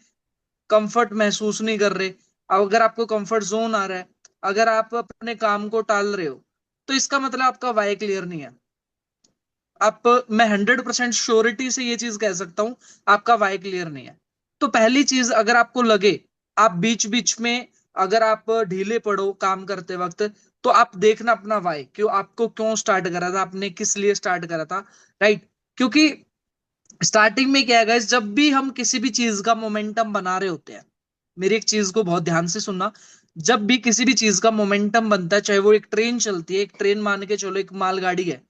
कंफर्ट महसूस नहीं कर रहे, अगर आपको कंफर्ट जोन आ रहा है, अगर आप अपने काम को टाल रहे हो, तो इसका मतलब आपका वाई क्लियर नहीं है। आप मैं 100% श्योरिटी से ये चीज कह सकता हूं, आपका वाई क्लियर नहीं है। तो पहली चीज, अगर आपको लगे आप बीच बीच में अगर आप ढीले पड़ो काम करते वक्त, तो आप देखना अपना वाई, क्यों आपको क्यों स्टार्ट करा था, आपने किस लिए स्टार्ट करा था। राइट? क्योंकि स्टार्टिंग में क्या है गाइस, जब भी हम किसी भी चीज का मोमेंटम बना रहे होते हैं, मेरी एक चीज को बहुत ध्यान से सुनना। जब भी किसी भी चीज का मोमेंटम बनता है, चाहे वो एक ट्रेन चलती है, एक ट्रेन मान के चलो एक मालगाड़ी है।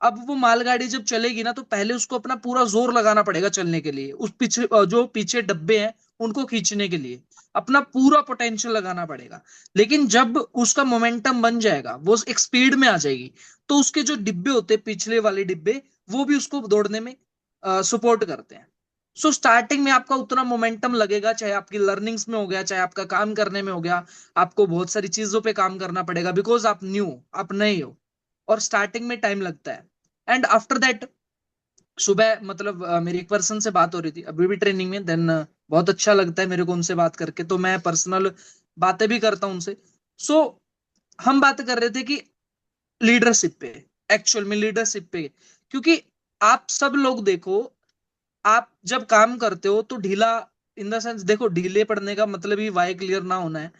अब वो मालगाड़ी जब चलेगी ना, तो पहले उसको अपना पूरा जोर लगाना पड़ेगा चलने के लिए, उस पीछे जो पीछे डब्बे हैं उनको खींचने के लिए अपना पूरा पोटेंशियल लगाना पड़ेगा। लेकिन जब उसका मोमेंटम बन जाएगा, वो एक स्पीड में आ जाएगी, तो उसके जो डिब्बे होते हैं, पिछले वाले डिब्बे, वो भी उसको दौड़ने में सपोर्ट करते हैं। सो स्टार्टिंग में आपका उतना मोमेंटम लगेगा, चाहे आपकी लर्निंग्स में हो गया, चाहे आपका काम करने में हो गया। आपको बहुत सारी चीजों पे काम करना पड़ेगा, बिकॉज आप न्यू हो, आप नए हो, और स्टार्टिंग में टाइम लगता है। एंड आफ्टर दैट, सुबह मतलब मेरी एक पर्सन से बात हो रही थी अभी भी ट्रेनिंग में, देन बहुत अच्छा लगता है मेरे को उनसे बात करके, तो मैं पर्सनल बातें भी करता हूं उनसे। सो हम बात कर रहे थे कि लीडरशिप पे, एक्चुअल में लीडरशिप पे। क्योंकि आप सब लोग देखो, आप जब काम करते हो तो ढीला, इन द सेंस देखो, ढीले पड़ने का मतलब ही वाई क्लियर ना होना है।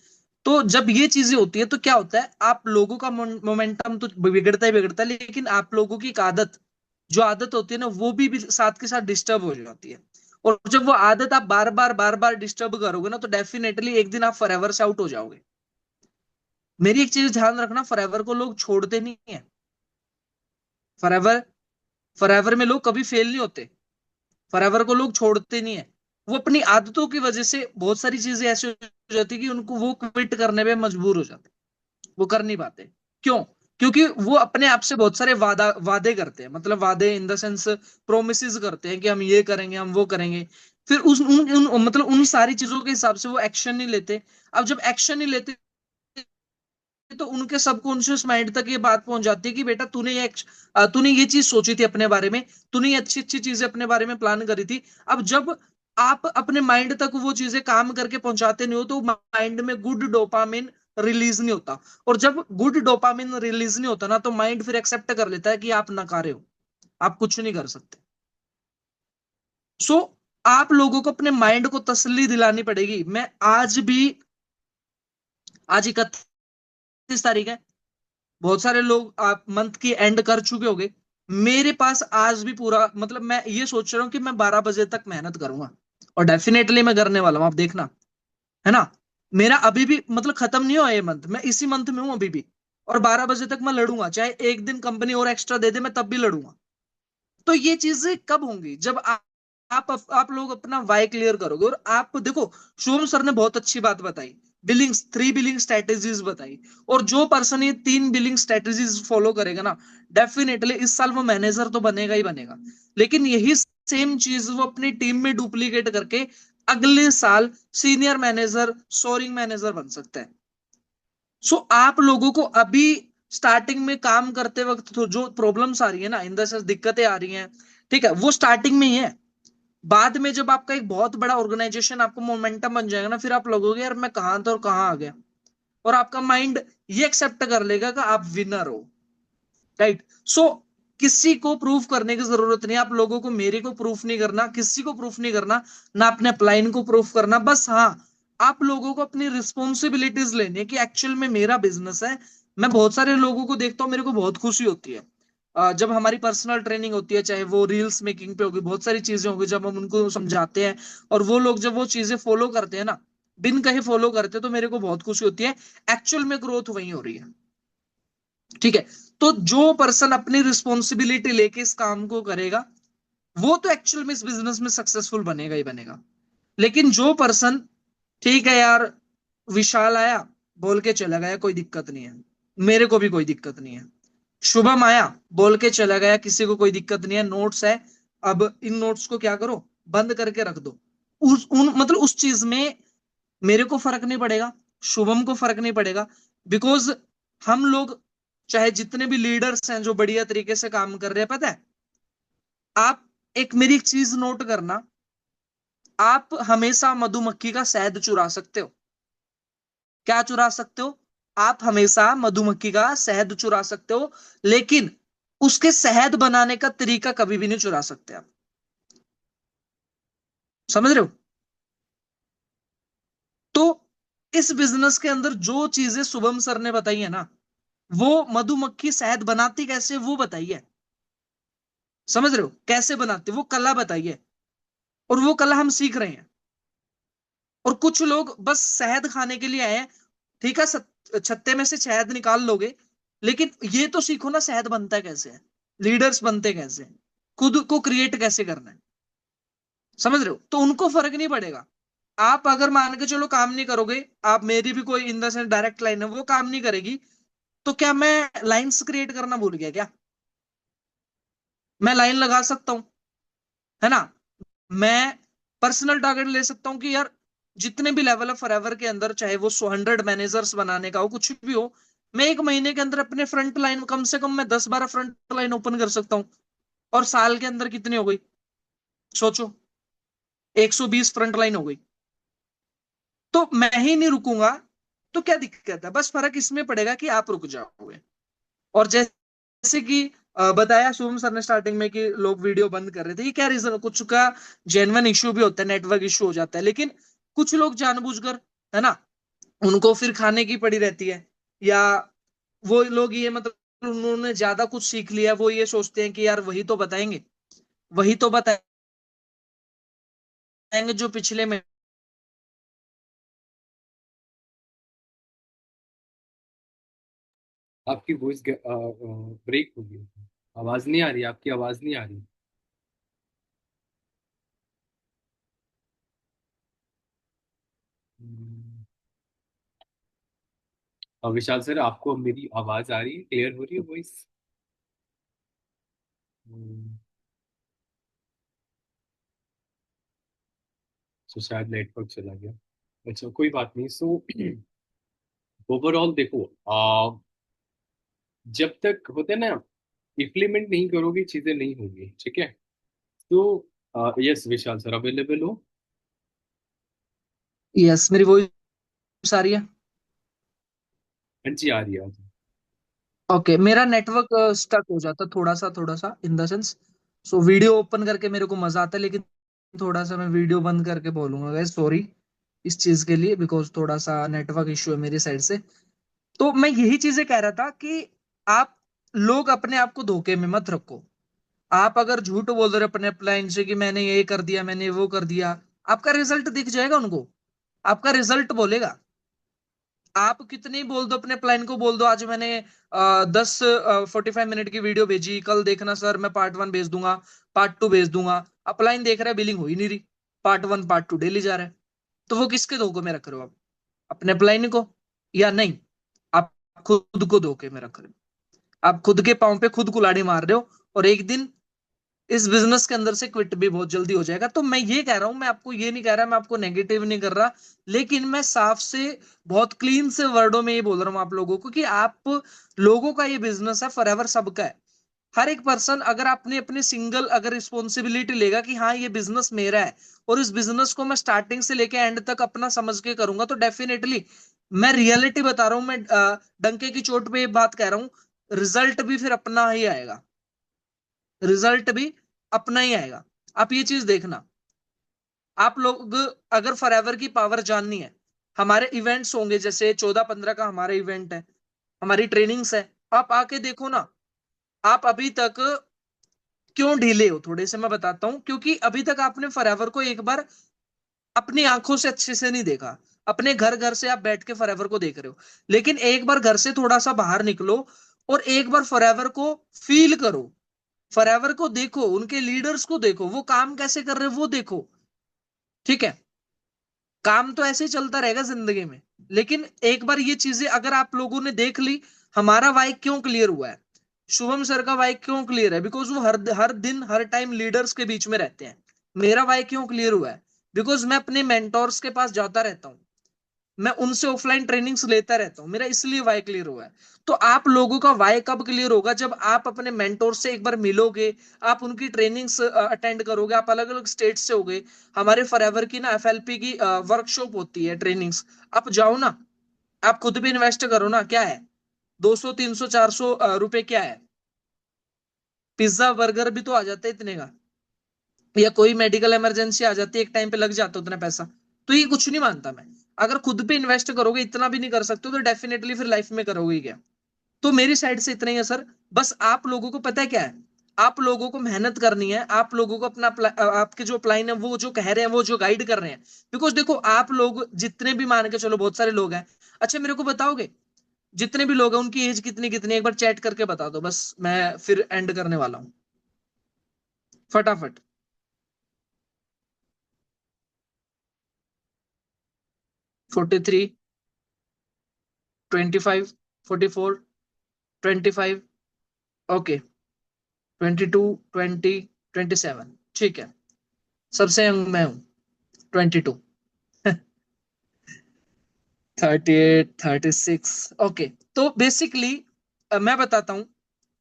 तो जब ये चीजें होती है तो क्या होता है, आप लोगों का मोमेंटम तो बिगड़ता ही बिगड़ता है, लेकिन आप लोगों की एक आदत, जो आदत होती है ना, वो भी साथ के साथ डिस्टर्ब हो जाती है। और जब वो आदत आप बार बार डिस्टर्ब करोगे ना, तो डेफिनेटली एक दिन आप फॉरएवर से आउट हो जाओगे। मेरी एक चीज ध्यान रखना, फॉरएवर को लोग छोड़ते नहीं है। फॉरएवर फॉरएवर में लोग कभी फेल नहीं होते। फॉरएवर को लोग छोड़ते नहीं है। वो अपनी आदतों की वजह से बहुत सारी चीजें ऐसी हो जाती है कि उनको वो क्विट करने पे मजबूर हो जाते, वो कर नहीं पाते। क्यों? क्योंकि वो अपने आप से बहुत सारे वादे करते हैं, मतलब वादे इन द सेंस प्रोमिस करते हैं कि हम ये करेंगे, हम वो करेंगे। फिर मतलब उन सारी चीजों के हिसाब से वो एक्शन नहीं लेते। अब जब एक्शन नहीं लेते, तो उनके सबकॉन्शियस माइंड तक ये बात पहुंच जाती है कि बेटा तूने ये चीज सोची थी अपने बारे में, तूने ये अच्छी अच्छी चीजें अपने बारे में प्लान करी थी। अब जब आप अपने माइंड तक वो चीजें काम करके पहुंचाते नहीं हो, तो माइंड में गुड डोपामिन रिलीज नहीं होता। और जब गुड डोपामिन रिलीज नहीं होता ना, तो माइंड फिर एक्सेप्ट कर लेता है कि आप नकारे हो, आप कुछ नहीं कर सकते। सो आप लोगों को अपने माइंड को तसल्ली दिलानी पड़ेगी। मैं आज भी, आज 31 तारीख है, बहुत सारे लोग आप मंथ की एंड कर चुके होंगे। मेरे पास आज भी पूरा, मतलब मैं ये सोच रहा हूँ कि मैं 12 बजे तक मेहनत करूंगा, और डेफिनेटली मैं करने वाला हूँ, आप देखना। है ना? मेरा अभी भी मतलब खत्म नहीं हुआ ये मंथ, मैं इसी मंथ में हूँ अभी भी। और 12 बजे तक मैं लड़ूंगा, चाहे एक दिन कंपनी और एक्स्ट्रा दे दे, मैं तब भी लड़ूंगा। तो ये चीजें कब होंगी? जब आप लोग अपना वाई क्लियर करोगे। और आप देखो, शुभम सर ने बहुत अच्छी बात बताई, बिलिंग्स, 3 बिलिंग स्ट्रेटेजीज बताई। और जो पर्सन ये 3 बिलिंग स्ट्रेटेजीज फॉलो करेगा ना, डेफिनेटली इस साल वो मैनेजर तो बनेगा ही बनेगा। लेकिन यही सेम चीज वो अपनी टीम में डुप्लीकेट करके अगले साल सीनियर मैनेजर, सोरिंग मैनेजर बन सकता है। सो आप लोगों को अभी स्टार्टिंग में काम करते वक्त तो जो प्रॉब्लम्स आ रही है ना, इन द सेंस दिक्कतें आ रही हैं, ठीक है, वो स्टार्टिंग में ही है। बाद में जब आपका एक बहुत बड़ा ऑर्गेनाइजेशन, आपको मोमेंटम बन जाएगा ना, फिर आप लगोगे यार मैं कहां था और कहां आ गया। और आपका माइंड ये एक्सेप्ट कर लेगा कि आप विनर हो। राइट? सो किसी को प्रूफ करने की जरूरत नहीं, आप लोगों को, मेरे को प्रूफ नहीं करना, किसी को प्रूफ नहीं करना, ना अपने अपलाइन को प्रूफ करना। बस हाँ, आप लोगों को अपनी रिस्पॉन्सिबिलिटीज लेनी है कि एक्चुअल में मेरा बिजनेस है। मैं बहुत सारे लोगों को देखता हूँ, मेरे को बहुत खुशी होती है जब हमारी पर्सनल ट्रेनिंग होती है, चाहे वो रील्स मेकिंग पे होगी, बहुत सारी चीजें होगी, जब हम उनको समझाते हैं और वो लोग जब वो चीजें फॉलो करते हैं ना, बिन कहे फॉलो करते हैं, तो मेरे को बहुत खुशी होती है। एक्चुअल में ग्रोथ वही हो रही है। ठीक है। तो जो पर्सन अपनी रिस्पॉन्सिबिलिटी लेके इस काम को करेगा, वो तो एक्चुअल में इस बिजनेस में सक्सेसफुल बनेगा ही बनेगा। लेकिन जो पर्सन, ठीक है यार, विशाल आया, बोल के चला गया, कोई दिक्कत नहीं है, मेरे को भी कोई दिक्कत नहीं है। शुभम आया, बोल के चला गया, किसी को कोई दिक्कत नहीं है, नोट्स है, अब इन नोट्स को क्या करो, बंद करके रख दो। उस उन मतलब उस चीज में मेरे को फर्क नहीं पड़ेगा, शुभम को फर्क नहीं पड़ेगा। बिकॉज हम लोग, चाहे जितने भी लीडर्स हैं जो बढ़िया तरीके से काम कर रहे हैं, पता है, आप मेरी एक चीज नोट करना, आप हमेशा मधुमक्खी का शहद चुरा सकते हो। क्या चुरा सकते हो? आप हमेशा मधुमक्खी का शहद चुरा सकते हो, लेकिन उसके शहद बनाने का तरीका कभी भी नहीं चुरा सकते आप। समझ रहे हो? तो इस बिजनेस के अंदर जो चीजें शुभम सर ने बताई है ना, वो मधुमक्खी शहद बनाती कैसे वो बताइए। समझ रहे हो? कैसे बनाती वो कला बताइए, और वो कला हम सीख रहे हैं। और कुछ लोग बस शहद खाने के लिए आए हैं। ठीक है, छत्ते में से शहद निकाल लोगे, लेकिन ये तो सीखो ना, शहद बनता कैसे है, लीडर्स बनते कैसे हैं, खुद को क्रिएट कैसे करना है। समझ रहे हो? तो उनको फर्क नहीं पड़ेगा। आप अगर मान के चलो काम नहीं करोगे, आप मेरी भी कोई in the sense direct line है वो काम नहीं करेगी, तो क्या मैं लाइंस क्रिएट करना भूल गया क्या? मैं लाइन लगा सकता हूं, है ना। मैं पर्सनल टारगेट ले सकता हूँ कि यार, जितने भी लेवल है फॉरएवर के अंदर, चाहे वो 100 मैनेजर्स बनाने का हो, कुछ भी हो, मैं एक महीने के अंदर अपने फ्रंट लाइन, कम से कम मैं 10-12 फ्रंट लाइन ओपन कर सकता हूँ। और साल के अंदर कितनी हो गई? सोचो, 120 फ्रंट लाइन हो गई। तो मैं ही नहीं रुकूंगा, तो क्या दिक्कत है? बस फर्क इसमें पड़ेगा कि आप रुक जाओगे। और जैसे कि बताया शुभम सर ने स्टार्टिंग में कि लोग वीडियो बंद कर रहे थे, ये क्या रीजन? कुछ का जेन्युइन इश्यू भी होता है, नेटवर्क इश्यू हो जाता है, लेकिन कुछ लोग जानबूझकर, है ना, उनको फिर खाने की पड़ी रहती है, या वो लोग ये मतलब उन्होंने ज्यादा कुछ सीख लिया, वो ये सोचते हैं कि यार वही तो बताएंगे, वही तो बताएंगे जो पिछले में। आपकी वॉइस ब्रेक हो गई, आवाज नहीं आ रही, आपकी आवाज नहीं आ रही। हम्म, विशाल सर, आपको अब मेरी आवाज आ रही है, क्लियर हो रही है वॉइस? तो शायद नेटवर्क चला गया। अच्छा, कोई बात नहीं। सो ओवरऑल देखो, जब तक होते हैं ना, इम्प्लीमेंट नहीं करोगे चीजें नहीं होंगी, ठीक है। तो यस विशाल सर, अवेलेबल हो? यस, मेरी वॉइस आ रही है। हाँ जी, आ रही है, आ रही है। ओके, मेरा नेटवर्क स्टक हो जाता थोड़ा सा in the sense. So video open करके मेरे को मजा आता है, लेकिन थोड़ा सा मैं वीडियो बंद करके बोलूंगा गाइस, सॉरी इस चीज के लिए, बिकॉज थोड़ा सा नेटवर्क इश्यू है मेरी साइड से। तो मैं यही चीजें कह रहा था कि आप लोग अपने आप को धोखे में मत रखो। आप अगर झूठ बोल रहे हो अपने अपलाइन से कि मैंने ये कर दिया, मैंने वो कर दिया, आपका रिजल्ट दिख जाएगा उनको, आपका रिजल्ट बोलेगा। आप कितनी बोल दो, अपने प्लान को बोल दो, आज मैंने 10 45 मिनट की वीडियो भेजी, कल देखना सर मैं पार्ट 1 भेज दूंगा, पार्ट 2 भेज दूंगा। अपलाइन देख रहा है, बिलिंग हो ही नहीं रही, पार्ट 1 पार्ट 2 डेली जा रहा है। तो वो किसके धोखे में रख रहे हो आप? अपने प्लान को, या नहीं, आप खुद को धोखे में रख रहे हो। आप खुद के पांव पे खुद कुल्हाड़ी मार रहे हो, और एक दिन इस बिजनेस के अंदर से क्विट भी बहुत जल्दी हो जाएगा। तो मैं ये कह रहा हूं, मैं आपको ये नहीं कह रहा, मैं आपको नेगेटिव नहीं कर रहा, लेकिन मैं साफ से, बहुत क्लीन से वर्डों में ये बोल रहा हूं आप लोगों को कि आप लोगों का ये बिजनेस है, फॉरएवर सबका है। हर एक पर्सन, अगर आपने अपने सिंगल अगर रिस्पॉन्सिबिलिटी लेगा कि हाँ ये बिजनेस मेरा है, और इस बिजनेस को मैं स्टार्टिंग से लेके एंड तक अपना समझ के करूंगा, तो डेफिनेटली, मैं रियलिटी बता रहा हूं, मैं डंके की चोट पे ये बात कह रहा हूं, रिजल्ट भी फिर अपना ही आएगा, रिजल्ट भी अपना ही आएगा। आप ये चीज देखना। आप लोग अगर फॉरएवर की पावर जाननी है, हमारे इवेंट्स होंगे, जैसे 14-15 का हमारा इवेंट है, हमारी ट्रेनिंग्स है, आप आके देखो ना। आप अभी तक क्यों ढीले हो, थोड़े से मैं बताता हूँ। क्योंकि अभी तक आपने फॉरएवर को एक बार अपनी आंखों से अच्छे से नहीं देखा। अपने घर घर से आप बैठ के फॉरएवर को देख रहे हो, लेकिन एक बार घर से थोड़ा सा बाहर निकलो और एक बार फॉरएवर को फील करो। फॉरएवर को देखो, उनके लीडर्स को देखो, वो काम कैसे कर रहे हैं वो देखो। ठीक है, काम तो ऐसे ही चलता रहेगा जिंदगी में, लेकिन एक बार ये चीजें अगर आप लोगों ने देख ली। हमारा वाई क्यों क्लियर हुआ है, शुभम सर का वाई क्यों क्लियर है, बिकॉज वो हर हर दिन हर टाइम लीडर्स के बीच में रहते हैं। मेरा वाई क्यों क्लियर हुआ है, बिकॉज मैं अपने मेंटोर्स के पास जाता रहता हूँ, मैं उनसे ऑफलाइन ट्रेनिंग्स लेता रहता हूँ, मेरा इसलिए वाई क्लियर हुआ है। तो आप लोगों का वाई कब क्लियर होगा, जब आप अपने मेंटोर से एक बार मिलोगे, आप उनकी ट्रेनिंग्स अटेंड करोगे, आप अलग अलग स्टेट से होगे। हमारे फॉरएवर की ना एफएलपी की वर्कशॉप होती है, ट्रेनिंग्स। आप जाओ ना, आप खुद भी इन्वेस्ट करो ना, क्या है, 200 300 400 रुपए क्या है। पिज्जा बर्गर भी तो आ जाता है इतने का, या कोई मेडिकल इमरजेंसी आ जाती है एक टाइम पे लग जाता है उतना पैसा। तो ये कुछ नहीं मानता मैं। अगर खुद पे इन्वेस्ट करोगे, इतना भी नहीं कर सकते तो डेफिनेटली फिर लाइफ में करोगे क्या। तो मेरी साइड से इतना ही है सर। बस आप लोगों को पता है क्या है, आप लोगों को मेहनत करनी है, आप लोगों को अपना आपके जो प्लान है वो जो कह रहे हैं वो जो गाइड कर रहे हैं। बिकॉज देखो, आप लोग जितने भी मान के चलो, बहुत सारे लोग हैं। अच्छा, मेरे को बताओगे जितने भी लोग हैं उनकी एज कितनी कितनी, एक बार चैट करके बता दो बस, मैं फिर एंड करने वाला हूँ, फटाफट। 43, 25, 44, 25, ओके, 22, 20, 27, ठीक है। सबसे यंग मैं हूँ, 22। 38, 36, ओके। तो बेसिकली मैं बताता हूँ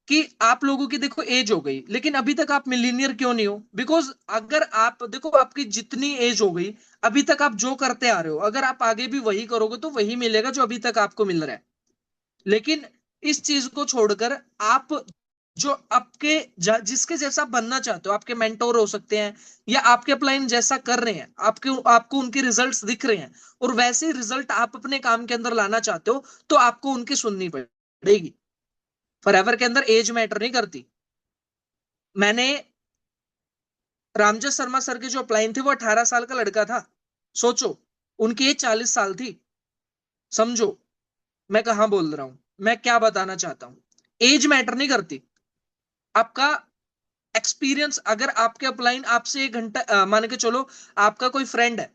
कि आप लोगों की देखो एज हो गई, लेकिन अभी तक आप मिलीनियर क्यों नहीं हो, बिकॉज अगर आप देखो आपकी जितनी एज हो गई, अभी तक आप जो करते आ रहे हो, अगर आप आगे भी वही करोगे तो वही मिलेगा जो अभी तक आपको मिल रहा है। लेकिन इस चीज को छोड़कर आप जो आपके जिसके जैसा बनना चाहते हो, आपके मेंटोर हो सकते हैं, या आपके अपलाइन जैसा कर रहे हैं, आपके आपको उनके रिजल्ट्स दिख रहे हैं, और वैसे रिजल्ट आप अपने काम के अंदर लाना चाहते हो, तो आपको उनकी सुननी पड़ेगी। फॉरएवर के अंदर एज मैटर नहीं करती। मैंने रामजस शर्मा सर के जो अपलाइन थे वो 18 साल का लड़का था। सोचो, उनकी एज 40 साल थी। समझो मैं कहां बोल रहा हूं, मैं क्या बताना चाहता हूं। एज मैटर नहीं करती, आपका एक्सपीरियंस। अगर आपके अपलाइन आपसे 1 घंटा मान के चलो, आपका कोई फ्रेंड है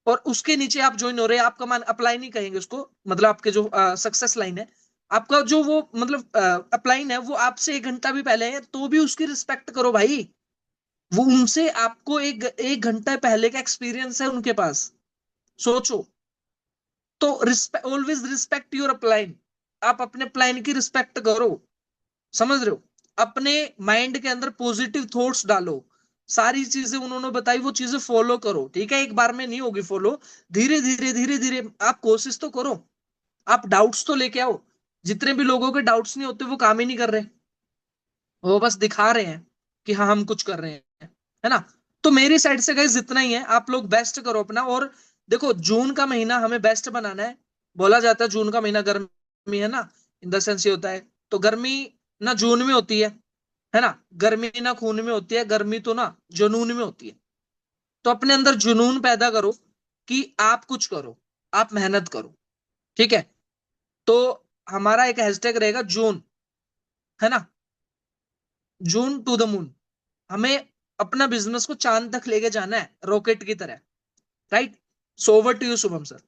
और उसके नीचे आप ज्वाइन हो रहे हैं, आपका मान अप्लाई नहीं कहेंगे उसको, मतलब आपके जो सक्सेस लाइन है, आपका जो वो मतलब अपलाइन है वो आपसे 1 घंटा भी पहले है, तो भी उसकी रिस्पेक्ट करो भाई। वो उनसे आपको एक घंटा पहले का एक्सपीरियंस है उनके पास। सोचो, तो ऑलवेज रिस्पेक्ट योर अपलाइन। आप अपने प्लान की रिस्पेक्ट करो, समझ रहे हो। अपने माइंड के अंदर पॉजिटिव थॉट्स डालो, सारी चीजें उन्होंने बताई वो चीजें फॉलो करो। ठीक है, एक बार में नहीं होगी फॉलो, धीरे धीरे धीरे धीरे आप कोशिश तो करो। आप डाउट्स तो लेके आओ। जितने भी लोगों के डाउट्स नहीं होते वो काम ही नहीं कर रहे, वो बस दिखा रहे हैं कि हाँ हम कुछ कर रहे हैं, है ना। तो मेरी साइड से गाइस इतना ही है, आप लोग बेस्ट करो अपना। और देखो, जून का महीना हमें बेस्ट बनाना है। बोला जाता है जून का महीना गर्मी है ना, इन द सेंस ये होता है। तो गर्मी ना जून में होती है ना। गर्मी ना खून में होती है, गर्मी तो ना जुनून में होती है। तो अपने अंदर जुनून पैदा करो कि आप कुछ करो, आप मेहनत करो। ठीक है, तो हमारा एक हैशटैग रहेगा जून, है ना, जून टू द मून। हमें अपना बिजनेस को चांद तक लेके जाना है रॉकेट की तरह, right. So over to you Shubham sir.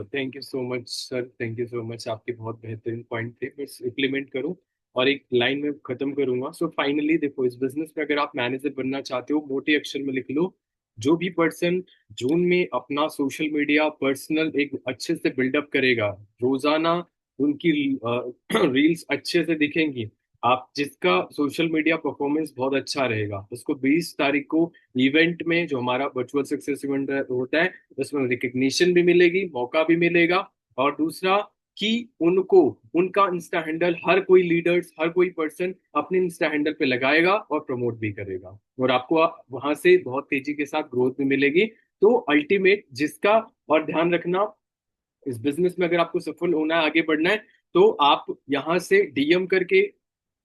Thank you so much sir, thank you so much. आपके बहुत बेहतरीन पॉइंट थे, बस इम्प्लीमेंट करो। और एक लाइन में खत्म करूंगा। सो फाइनली देखो, इस बिजनेस में अगर आप मैनेजर बनना चाहते हो, मोटे अक्षर में लिख लो, जो भी पर्सन जून में अपना सोशल मीडिया पर्सनल एक अच्छे से बिल्डअप करेगा, रोजाना उनकी रील्स अच्छे से दिखेंगी, आप जिसका सोशल मीडिया परफॉर्मेंस बहुत अच्छा रहेगा, उसको 20 तारीख को इवेंट में, जो हमारा वर्चुअल सक्सेस इवेंट होता है, उसमें रिकग्निशन भी मिलेगी, मौका भी मिलेगा। और दूसरा कि उनको उनका इंस्टा हैंडल हर कोई लीडर्स, हर कोई पर्सन अपने इंस्टा हैंडल पे लगाएगा और प्रमोट भी करेगा, और आपको वहां से बहुत तेजी के साथ ग्रोथ भी मिलेगी। तो अल्टीमेट जिसका, और ध्यान रखना, इस बिजनेस में अगर आपको सफल होना है, आगे बढ़ना है, तो आप यहाँ से डीएम करके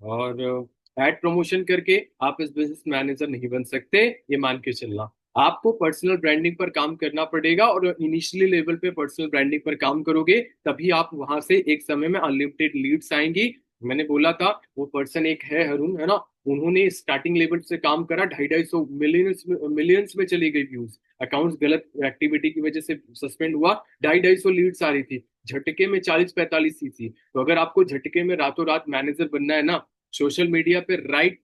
और एड प्रमोशन करके आप इस बिजनेस मैनेजर नहीं बन सकते, ये मान के चलना। आपको पर्सनल ब्रांडिंग पर काम करना पड़ेगा, और इनिशियली लेवल पे पर्सनल ब्रांडिंग पर काम करोगे तभी आप वहां से एक समय में अनलिमिटेड लीड्स आएंगी। मैंने बोला था वो पर्सन एक है अरुण, है ना, उन्होंने स्टार्टिंग लेवल से काम करा, 250 मिलियंस में चली गई व्यूज, अकाउंट्स गलत एक्टिविटी की वजह से सस्पेंड हुआ, 250 लीड्स आ रही थी झटके में 40-45 सीसी। तो अगर आपको झटके में रातों रात मैनेजर बनना है ना, सोशल मीडिया पे राइट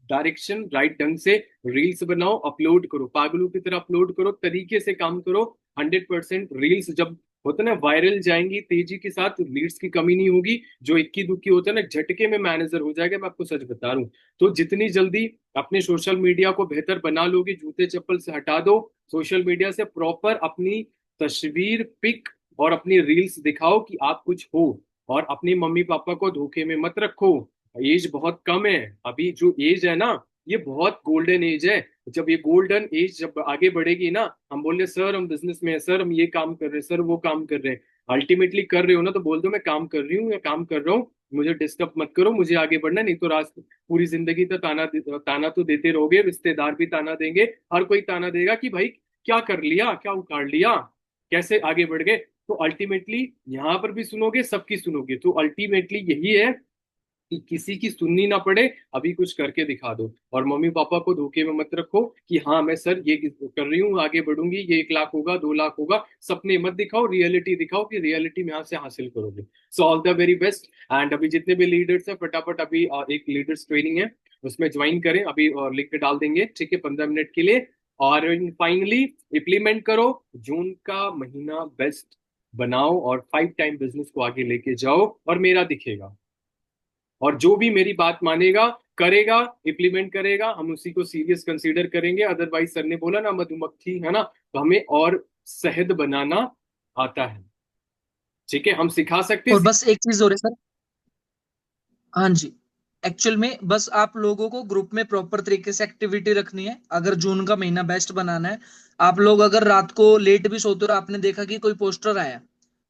डायरेक्शन, राइट ढंग से रील्स बनाओ, अपलोड करो, पागलों की तरह अपलोड करो, तरीके से काम करो। 100% रील्स जब होता है ना वायरल जाएंगी तेजी के साथ, लीड्स की कमी नहीं होगी। जो इक्की दुक्की होता है ना, झटके में मैनेजर हो जाएगा, मैं आपको सच बता रहा हूँ। तो जितनी जल्दी अपने सोशल मीडिया को बेहतर बना लोगे, जूते चप्पल से हटा दो, सोशल मीडिया से प्रॉपर अपनी तस्वीर पिक और अपनी रील्स दिखाओ कि आप कुछ हो, और अपनी मम्मी पापा को धोखे में मत रखो। एज बहुत कम है अभी, जो एज है ना, ये बहुत गोल्डन एज है। जब ये गोल्डन एज जब आगे बढ़ेगी ना, हम बोल रहे सर हम बिजनेस में है, सर हम ये काम कर रहे हैं, सर वो काम कर रहे हैं, अल्टीमेटली कर रहे हो ना, तो बोल दो मैं काम कर रही हूँ या काम कर रहा हूँ, मुझे डिस्टर्ब मत करो, मुझे आगे बढ़ना है। नहीं तो रात पूरी जिंदगी तो ताना तो देते रहोगे, रिश्तेदार भी ताना देंगे, हर कोई ताना देगा कि भाई क्या कर लिया, क्या उखाड़ लिया, कैसे आगे बढ़ गए। तो अल्टीमेटली यहाँ पर भी सुनोगे, सबकी सुनोगे, तो अल्टीमेटली यही है कि किसी की सुननी ना पड़े, अभी कुछ करके दिखा दो। और मम्मी पापा को धोखे में मत रखो कि हाँ मैं सर ये कर रही हूँ, आगे बढ़ूंगी, ये 1 लाख होगा, 2 लाख होगा। सपने मत दिखाओ, रियलिटी दिखाओ कि रियलिटी में यहाँ से हासिल करोगे। सो all the very best. And अभी जितने भी लीडर्स हैं फटाफट अभी एक लीडर्स ट्रेनिंग है उसमें ज्वाइन करें, अभी लिंक डाल देंगे, ठीक है, 15 मिनट के लिए। और फाइनली इम्प्लीमेंट करो, जून का महीना बेस्ट बनाओ और 5 टाइम बिजनेस को आगे लेके जाओ, और मेरा दिखेगा। और जो भी मेरी बात मानेगा, करेगा, इम्प्लीमेंट करेगा, हम उसी को सीरियस कंसीडर करेंगे। अदरवाइज सर ने बोला ना मधुमक्खी है ना, तो हमें और शहद बनाना आता है, ठीक है, हम सिखा सकते हैं। और बस एक चीज और है सर। हाँ जी। एक्चुअल में बस आप लोगों को ग्रुप में प्रॉपर तरीके से एक्टिविटी रखनी है। अगर जून का महीना बेस्ट बनाना है, आप लोग अगर रात को लेट भी सोते हो और आपने देखा कि कोई पोस्टर आया,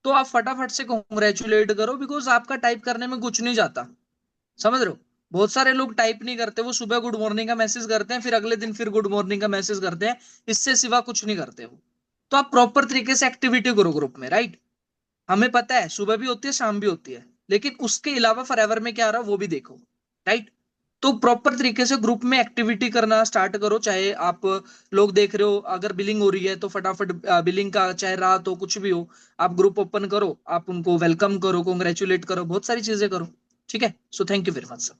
तो आप फटाफट से कॉन्ग्रेचुलेट करो, बिकॉज आपका टाइप करने में कुछ नहीं जाता। समझ रहे हो? बहुत सारे लोग टाइप नहीं करते, वो सुबह गुड मॉर्निंग का मैसेज करते हैं, फिर अगले दिन फिर गुड मॉर्निंग का मैसेज करते हैं, इससे सिवा कुछ नहीं करते वो। तो आप प्रॉपर तरीके से एक्टिविटी करो ग्रुप में, राइट? हमें पता है सुबह भी होती है, शाम भी होती है, लेकिन उसके अलावा फॉरएवर में क्या आ रहा है वो भी देखो, राइट? तो प्रॉपर तरीके से ग्रुप में एक्टिविटी करना स्टार्ट करो। चाहे आप लोग देख रहे हो, अगर बिलिंग हो रही है तो फटाफट बिलिंग का, चाहे रात हो कुछ भी हो, आप ग्रुप ओपन करो, आप उनको वेलकम करो, कॉन्ग्रेचुलेट करो, बहुत सारी चीजें करो। ठीक है, so thank you very much sir.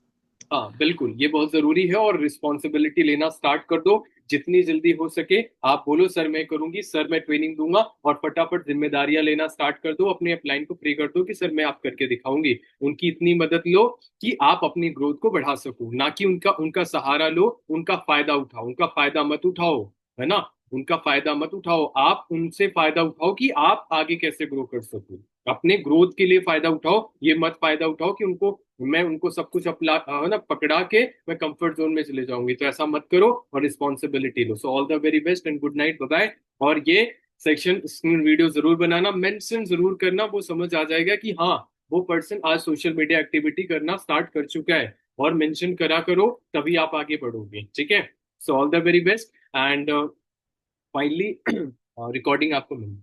हाँ बिल्कुल, ये बहुत जरूरी है, और रिस्पॉन्सिबिलिटी लेना स्टार्ट कर दो जितनी जल्दी हो सके। आप बोलो सर मैं करूंगी, सर मैं ट्रेनिंग दूंगा, और फटाफट जिम्मेदारियां लेना स्टार्ट कर दो, अपने अपलाइन को फ्री कर दो कि सर मैं आप करके दिखाऊंगी। उनकी इतनी मदद लो कि आप अपनी ग्रोथ को बढ़ा सको, ना कि उनका उनका सहारा लो, उनका फायदा उठाओ, उनका फायदा मत उठाओ, है ना, उनका फायदा मत उठाओ, आप उनसे फायदा उठाओ कि आप आगे कैसे ग्रो कर सको। अपने ग्रोथ के लिए फायदा उठाओ, ये मत फायदा उठाओ कि उनको मैं उनको सब कुछ अपना है ना पकड़ा के मैं कंफर्ट जोन में चले जाऊंगी, तो ऐसा मत करो, और रिस्पॉन्सिबिलिटी लो। So all the very best and good night, bye bye. और ये सेक्शन स्क्रीन वीडियो जरूर बनाना, मेंशन जरूर करना, वो समझ आ जाएगा कि हाँ वो पर्सन आज सोशल मीडिया एक्टिविटी करना स्टार्ट कर चुका है, और मेंशन करा करो, तभी आप आगे बढ़ोगे, ठीक है। सो all the very best. And finally recording आपको मिलेगी।